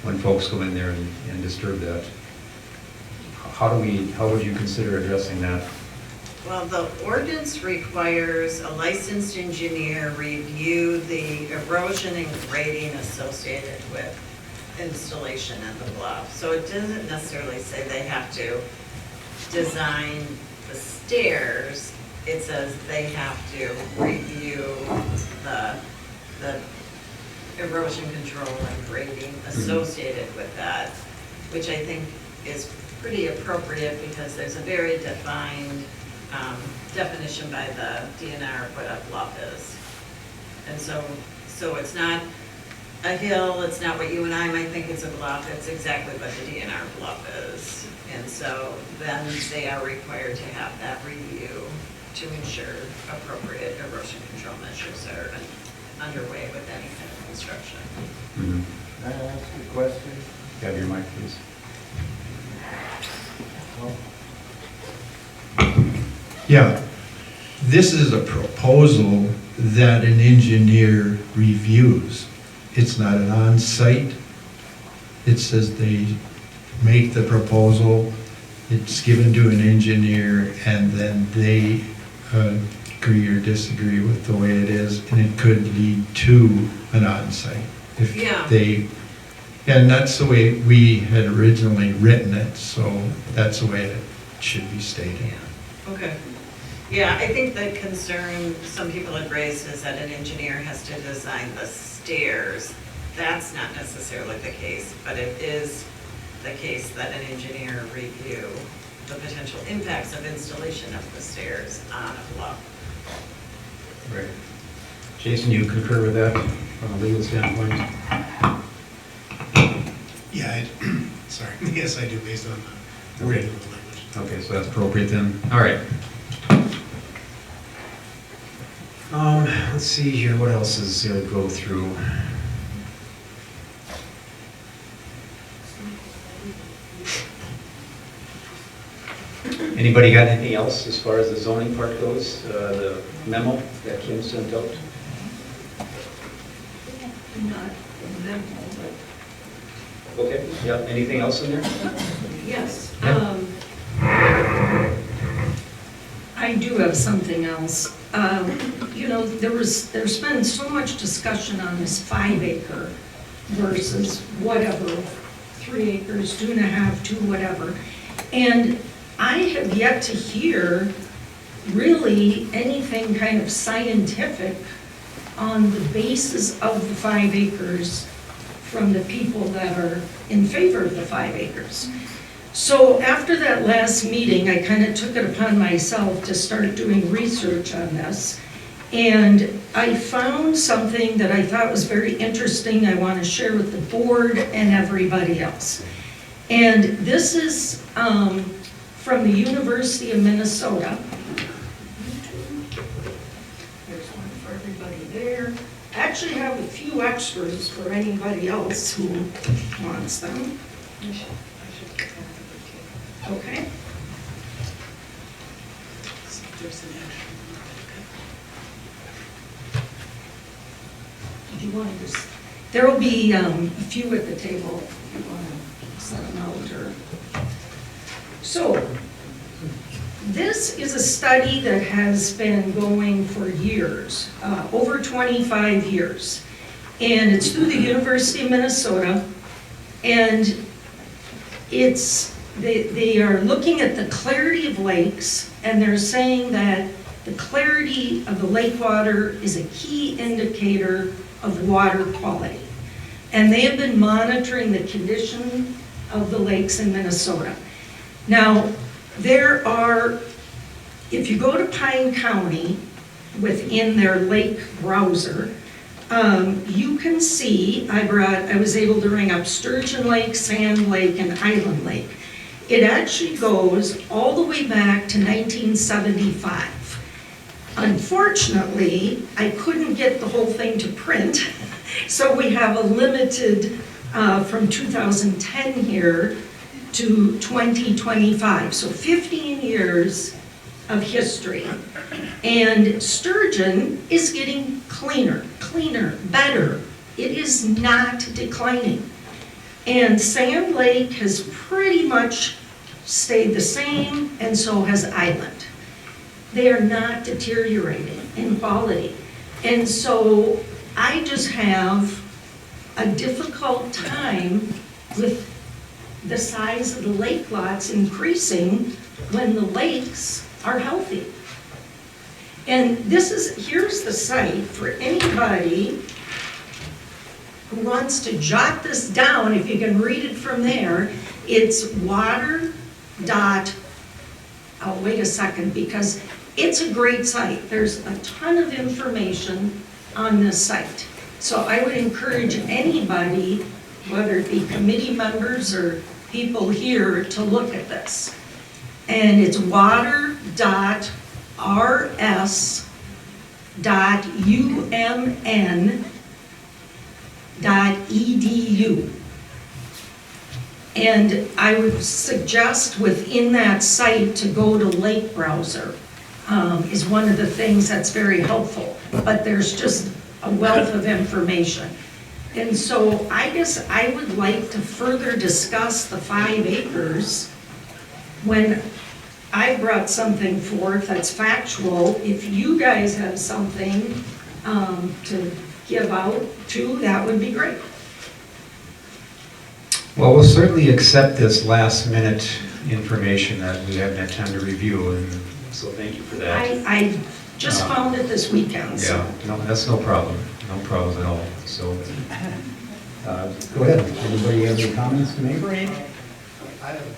when folks go in there and disturb that, how would you consider addressing that? Well, the ordinance requires a licensed engineer review the erosion and grading associated with installation in the bluff. So it doesn't necessarily say they have to design the stairs. It says they have to review the erosion control and grading associated with that, which I think is pretty appropriate because there's a very defined definition by the DNR of what a bluff is. And so it's not a hill, it's not what you and I might think is a bluff, it's exactly what the DNR bluff is. And so then they are required to have that review to ensure appropriate erosion control measures are underway with any kind of construction. Mm-hmm. Can I ask you a question? Have your mic, please. Yeah, this is a proposal that an engineer reviews. It's not an on-site. It says they make the proposal, it's given to an engineer, and then they agree or disagree with the way it is, and it could lead to an on-site. If Yeah. And that's the way we had originally written it, so that's the way it should be stated. Okay. Yeah, I think the concern some people had raised is that an engineer has to design the stairs. That's not necessarily the case, but it is the case that an engineer review the potential impacts of installation of the stairs on a bluff. Right. Jason, you concur with that from a legal standpoint? Yeah, sorry, yes, I do, based on the reading of the language. Okay, so that's appropriate then. All right. Let's see here, what else is there to go through? Anybody got anything else as far as the zoning part goes? The memo that Kim sent out? Not them, Okay, yeah, anything else in there? but yes. Yeah. I do have something else. You know, there's been so much discussion on this 5 acre versus whatever, 3 acres, 2.5, 2, whatever. And I have yet to hear really anything kind of scientific on the basis of the 5 acres from the people that are in favor of the 5 acres. So after that last meeting, I kind of took it upon myself to start doing research on this. And I found something that I thought was very interesting I want to share with the board and everybody else. And this is from the University of Minnesota. There's one for everybody there. I actually have a few extras for anybody else who wants them. Okay. If you want to just, there will be a few at the table if you want to set them out or. So, this is a study that has been going for years, over 25 years. And it's through the University of Minnesota. And they are looking at the clarity of lakes, and they're saying that the clarity of the lake water is a key indicator of water quality. And they have been monitoring the condition of the lakes in Minnesota. Now, there are, if you go to Pine County within their lake browser, you can see, I was able to ring up Sturgeon Lake, Sand Lake, and Island Lake. It actually goes all the way back to 1975. Unfortunately, I couldn't get the whole thing to print, so we have a limited from 2010 here to 2025, so 15 years of history. And sturgeon is getting cleaner, better. It is not declining. And Sand Lake has pretty much stayed the same, and so has Island. They are not deteriorating in quality. And so I just have a difficult time with the size of the lake lots increasing when the lakes are healthy. And here's the site for anybody who wants to jot this down, if you can read it from there. It's I'll wait a second because it's a great site. There's a ton of information on this site. So I would encourage anybody, whether it be committee members or people here, to look at this. And it's water.rs.umn.edu. And I would suggest within that site to go to Lake Browser is one of the things that's very helpful. But there's just a wealth of information. And so I guess I would like to further discuss the 5 acres when I brought something forth that's factual. If you guys have something to give out too, that would be great. Well, we'll certainly accept this last minute information that we haven't had time to review, and so thank you for that. I just found it this weekend, so. Yeah, no, that's no problem, no problem at all, so. Go ahead, anybody have any comments to make? Frank? I have a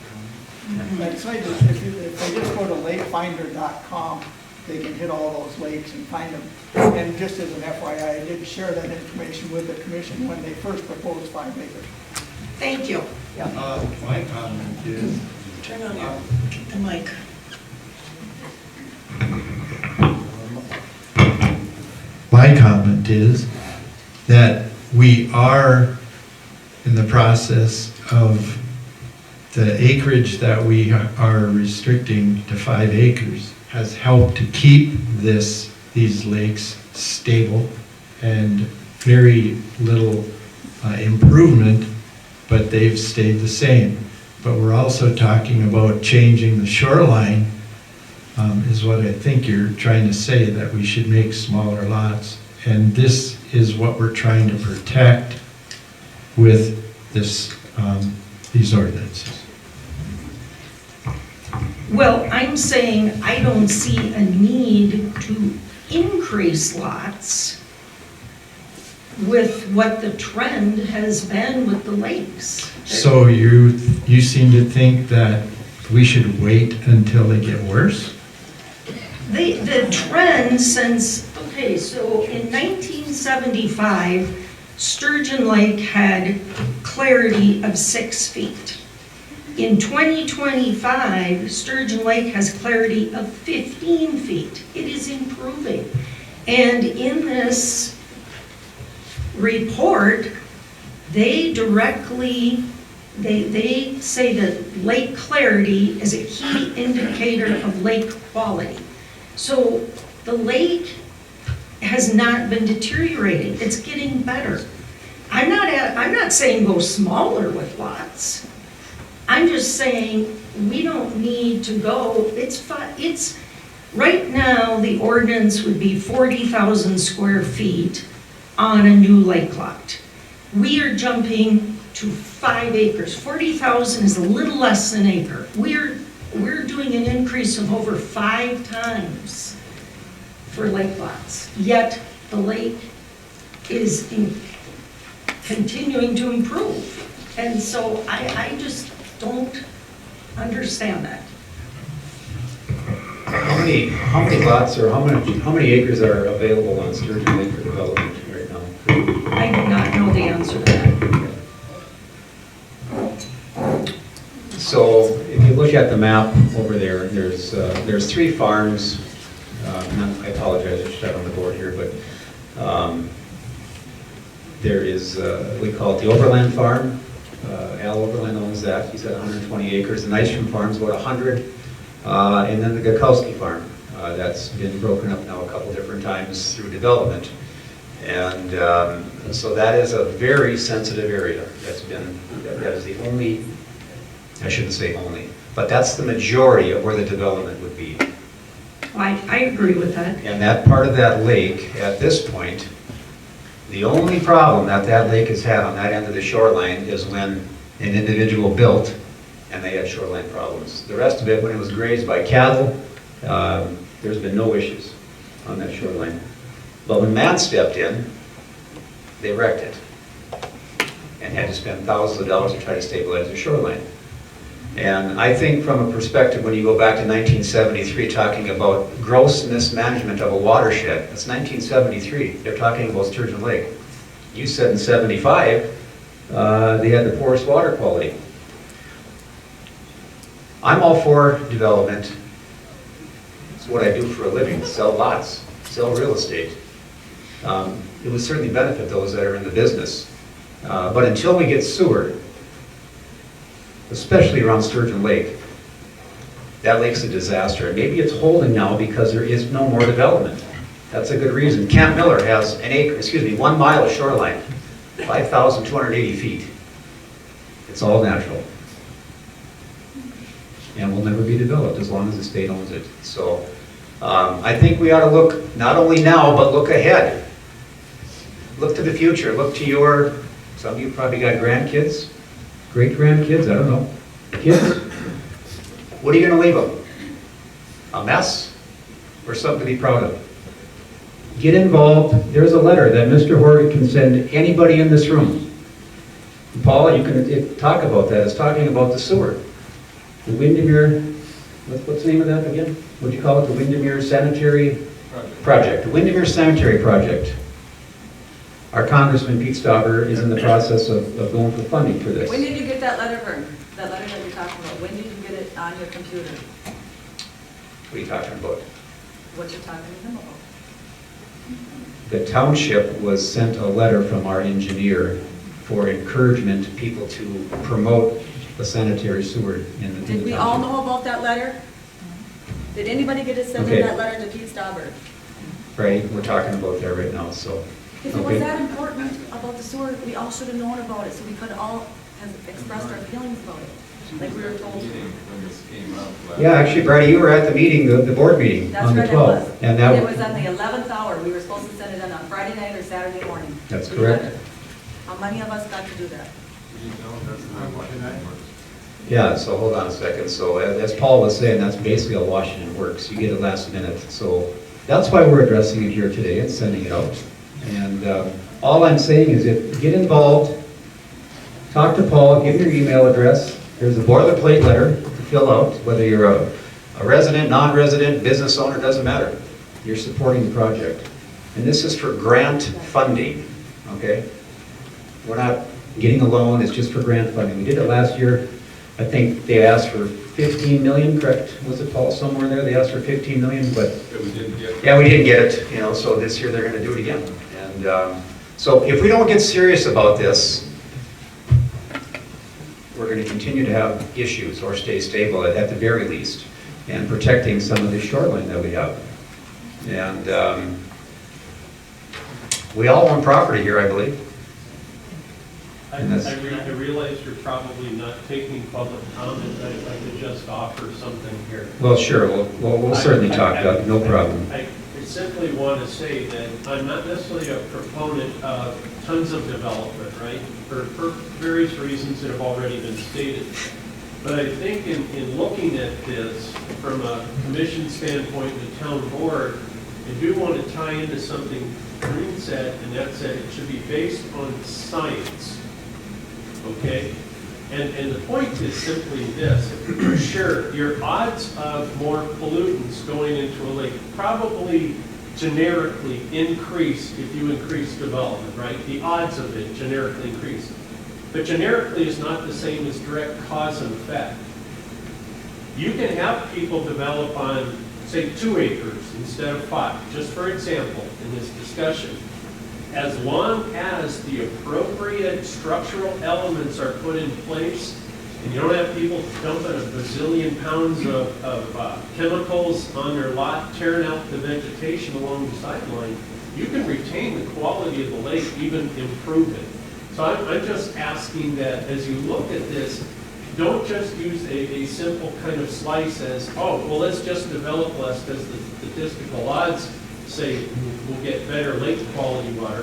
comment. Like, so if they just go to lakefinder.com, they can hit all those lakes and find them. And just as an FYI, I did share that information with the commission when they first proposed 5 acres. Thank you. My comment is, Turn on the mic. my comment is that we are in the process of the acreage that we are restricting to 5 acres has helped to keep these lakes stable and very little improvement, but they've stayed the same. But we're also talking about changing the shoreline, is what I think you're trying to say, that we should make smaller lots. And this is what we're trying to protect with these ordinances. Well, I'm saying I don't see a need to increase lots with what the trend has been with the lakes. So you seem to think that we should wait until they get worse? The trend since, okay, so in 1975, Sturgeon Lake had clarity of 6 feet. In 2025, Sturgeon Lake has clarity of 15 feet. It is improving. And in this report, they say that lake clarity is a key indicator of lake quality. So the lake has not been deteriorating, it's getting better. I'm not saying go smaller with lots. I'm just saying we don't need to go, right now, the ordinance would be 40,000 square feet on a new lake lot. We are jumping to 5 acres. 40,000 is a little less than an acre. We're doing an increase of over 5 times for lake lots. Yet the lake is continuing to improve. And so I just don't understand that. How many lots or how many acres are available on Sturgeon Lake for development right now? I do not know the answer to that. So if you look at the map over there, there's 3 farms. I apologize, I should have on the board here, but there is, we call it the Overland Farm. Al Overland owns that. He's got 120 acres. The Nystrom Farm's about 100. And then the Gakowski Farm. That's been broken up now a couple different times through development. And so that is a very sensitive area. That is the only, I shouldn't say only, but that's the majority of where the development would be. I agree with that. And that part of that lake, at this point, the only problem that lake has had on that end of the shoreline is when an individual built and they had shoreline problems. The rest of it, when it was grazed by cattle, there's been no issues on that shoreline. But when Matt stepped in, they wrecked it and had to spend thousands of dollars to try to stabilize the shoreline. And I think from a perspective, when you go back to 1973, talking about gross mismanagement of a watershed, that's 1973. They're talking about Sturgeon Lake. You said in 75, they had the poorest water quality. I'm all for development. It's what I do for a living, sell lots, sell real estate. It would certainly benefit those that are in the business. But until we get sewer, especially around Sturgeon Lake, that lake's a disaster. And maybe it's holding now because there is no more development. That's a good reason. Camp Miller has 1 mile of shoreline, 5,280 feet. It's all natural. And will never be developed as long as the state owns it. So I think we ought to look not only now, but look ahead. Look to the future. Look to some of you probably got grandkids, great-grandkids, I don't know, kids. What are you going to leave them? a mess, or something to be proud of? Get involved. There's a letter that Mr. Horgan can send anybody in this room. Paul, you can talk about that. It's talking about the sewer. The Windemere, what's the name of that again? What'd you call it? The Windemere Sanitary Project. The Windemere Sanitary Project. Our Congressman Pete Stauber is in the process of going for funding for this. When did you get that letter, Vern? That letter that you're talking about, when did you get it on your computer? What are you talking about? What you're talking to him about? The township was sent a letter from our engineer for encouragement to people to promote the sanitary sewer in the township. Did we all know about that letter? Did anybody get to send Okay. in that letter to Pete Stauber? Right, we're talking about that right now, so. If it was Okay. that important about the sewer, we all should have known about it, so we could all have expressed our feelings about it, like we were told to. When this came up last. Yeah, actually, Brady, you were at the meeting, the board meeting That's on the right, I was. 12th. And that It was on the 11th hour. We were supposed to send it in on Friday night or Saturday morning. That's We correct. got it. How many of us got to do that? Yeah, so hold on a second. So as Paul was saying, that's basically a Washington works. You get it last minute. So that's why we're addressing it here today and sending it out. And all I'm saying is get involved, talk to Paul, give your email address. There's a boilerplate letter to fill out, whether you're a resident, non-resident, business owner, doesn't matter. You're supporting the project. And this is for grant funding, okay? We're not getting a loan, it's just for grant funding. We did it last year. I think they asked for 15 million, correct? Was it, Paul, somewhere there? They asked for 15 million, but That we didn't get. yeah, we didn't get it, so this year they're gonna do it again. And so if we don't get serious about this, we're gonna continue to have issues or stay stable at the very least, and protecting some of the shoreline that we have. And we all own property here, I believe. I realize you're probably not taking public comment, but if I could just offer something here. Well, sure, we'll certainly talk, Doug, no problem. I simply want to say that I'm not necessarily a proponent of tons of development, right? For various reasons that have already been stated. But I think in looking at this from a commission standpoint and a town board, I do want to tie into something Green said, and that said it should be based on science. Okay? And the point is simply this. Sure, your odds of more pollutants going into a lake probably generically increase if you increase development, right? The odds of it generically increase. But generically is not the same as direct cause and effect. You can have people develop on, say, 2 acres instead of 5, just for example, in this discussion. As long as the appropriate structural elements are put in place, and you don't have people dumping a bazillion pounds of chemicals on their lot, tearing out the vegetation along the sideline, you can retain the quality of the lake, even improve it. So I'm just asking that as you look at this, don't just use a simple kind of slice as, oh, well, let's just develop less because the statistical odds say we'll get better lake quality water.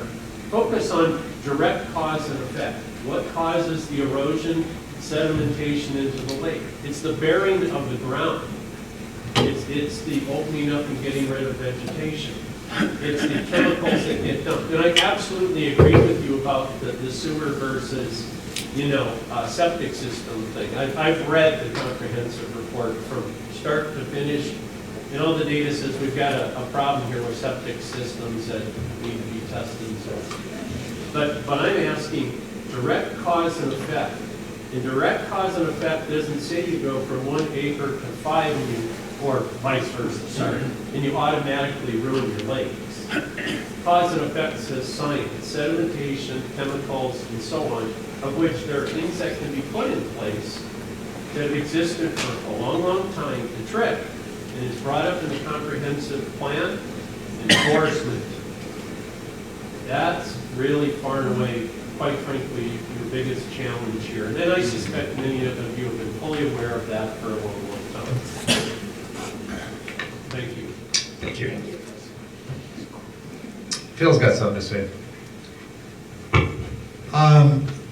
Focus on direct cause and effect. What causes the erosion, sedimentation into the lake? It's the bearing of the ground. It's the opening up and getting rid of vegetation. It's the chemicals that get dumped. And I absolutely agree with you about the sewer versus, septic system thing. I've read the comprehensive report from start to finish. The data says we've got a problem here with septic systems that need to be tested and so on. But I'm asking direct cause and effect. And direct cause and effect doesn't say you go from 1 acre to 5 or vice versa, sorry, and you automatically ruin your lakes. Cause and effect says science, sedimentation, chemicals, and so on, of which there are things that can be put in place that have existed for a long, long time to trick. And it's brought up in the comprehensive plan, enforcement. That's really far and away, quite frankly, your biggest challenge here. And then I suspect many of you have been fully aware of that for a long, long time. Thank you. Thank you. Phil's got something to say.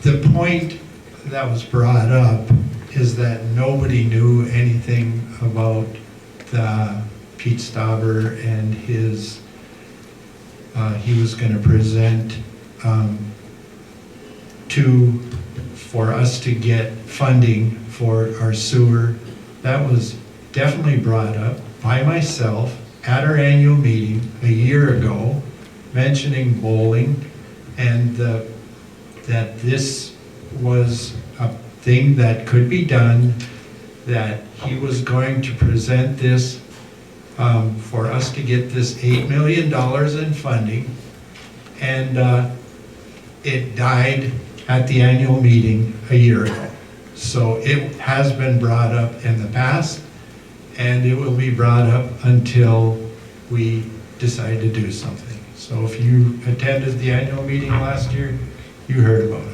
The point that was brought up is that nobody knew anything about the Pete Stauber and his, he was going to present for us to get funding for our sewer. That was definitely brought up by myself at our annual meeting a year ago, mentioning bowling, and that this was a thing that could be done, that he was going to present this for us to get this $8 million in funding, and it died at the annual meeting a year ago. So it has been brought up in the past, and it will be brought up until we decide to do something. So if you attended the annual meeting last year, you heard about it.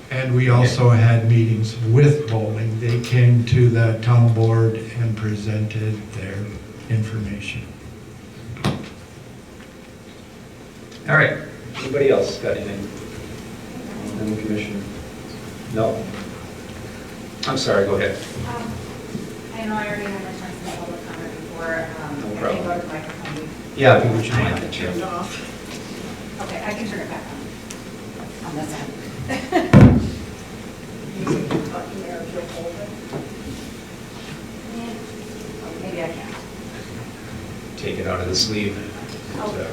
And we also had meetings with bowling. They came to the town board and presented their information. All right, anybody else got anything? On the commission? No? I'm sorry, go ahead. I know I already had my chance to public comment before. No I problem. can go to the microphone. Yeah, if you would you I mind? have it turned off. Okay, I can turn it back on this side. Maybe I can. Take it out of the sleeve. I'll do it.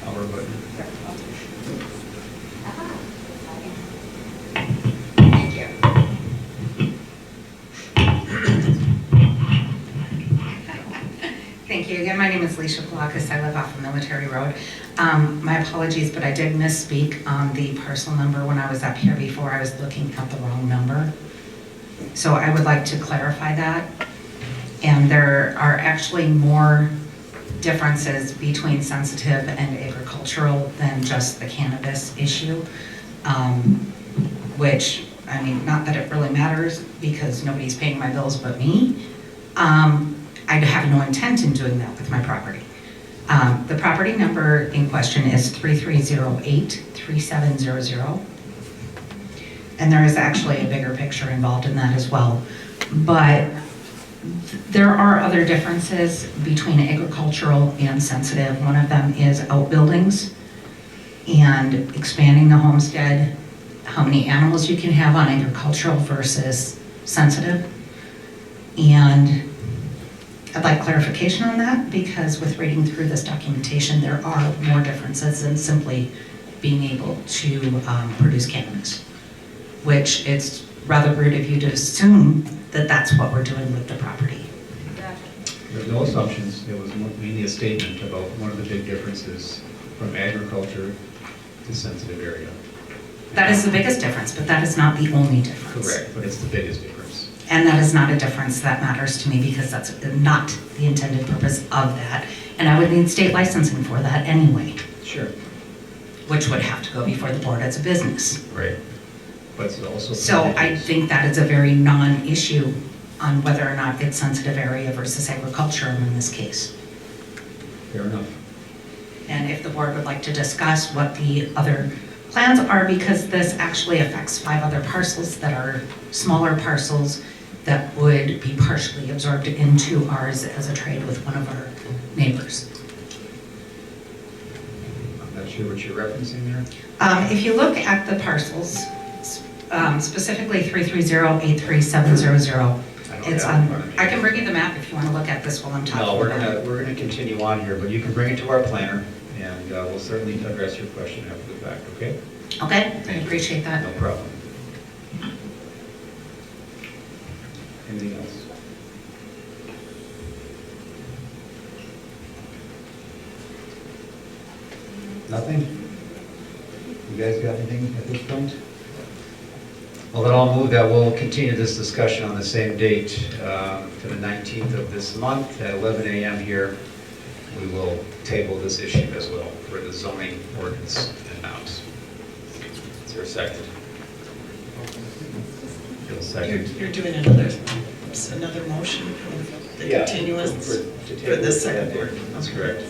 Power button. Thank you. Thank you. Again, my name is Leisha Palakis. I live off of Military Road. My apologies, but I did misspeak on the parcel number when I was up here before. I was looking at the wrong number. So I would like to clarify that. And there are actually more differences between sensitive and agricultural than just the cannabis issue, which, I mean, not that it really matters because nobody's paying my bills but me. I have no intent in doing that with my property. The property number in question is 3308-3700. And there is actually a bigger picture involved in that as well. But there are other differences between agricultural and sensitive. One of them is outbuildings and expanding the homestead, how many animals you can have on agricultural versus sensitive. And I'd like clarification on that because with reading through this documentation, there are more differences than simply being able to produce cannabis, which it's rather rude of you to assume that that's what we're doing with the property. There's no assumptions. It was mainly a statement about one of the big differences from agriculture to sensitive area. That is the biggest difference, but that is not the only difference. Correct, but it's the biggest difference. And that is not a difference that matters to me because that's not the intended purpose of that. And I would need state licensing for that anyway. Sure. Which would have to go before the board as a business. Right. But it's also. So I think that is a very non-issue on whether or not it's sensitive area versus agricultural in this case. Fair enough. And if the board would like to discuss what the other plans are, because this actually affects 5 other parcels that are smaller parcels that would be partially absorbed into ours as a trade with one of our neighbors. I'm not sure what you're referencing there. If you look at the parcels, specifically 330-83700, it's on, I can bring you the map if you want to look at this while I'm talking. No, we're about it. gonna continue on here, but you can bring it to our planner, and we'll certainly address your question after the fact, okay? Okay, I appreciate that. No problem. Anything else? Nothing? You guys got anything at this point? Well, then I'll move that we'll continue this discussion on the same date to the 19th of this month at 11 a.m. here. We will table this issue as well for the zoning ordinance amount. Is there a second? Second. You're doing another motion for the continuance for this second board. That's correct.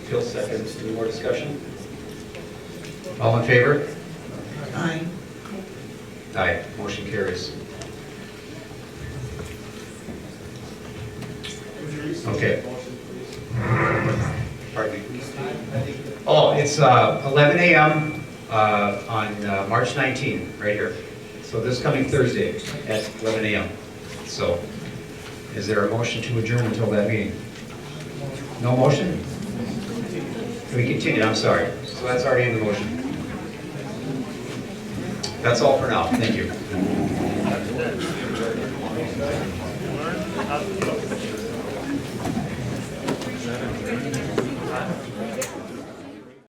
Phil seconds. Any more discussion? All in favor? Aye. Aye, motion carries. Okay. Pardon me. Oh, it's 11 a.m. On March 19, right here. So this coming Thursday at 11 a.m. So is there a motion to adjourn until that meeting? No motion? Can we continue? I'm sorry. So that's already in the motion. That's all for now. Thank you.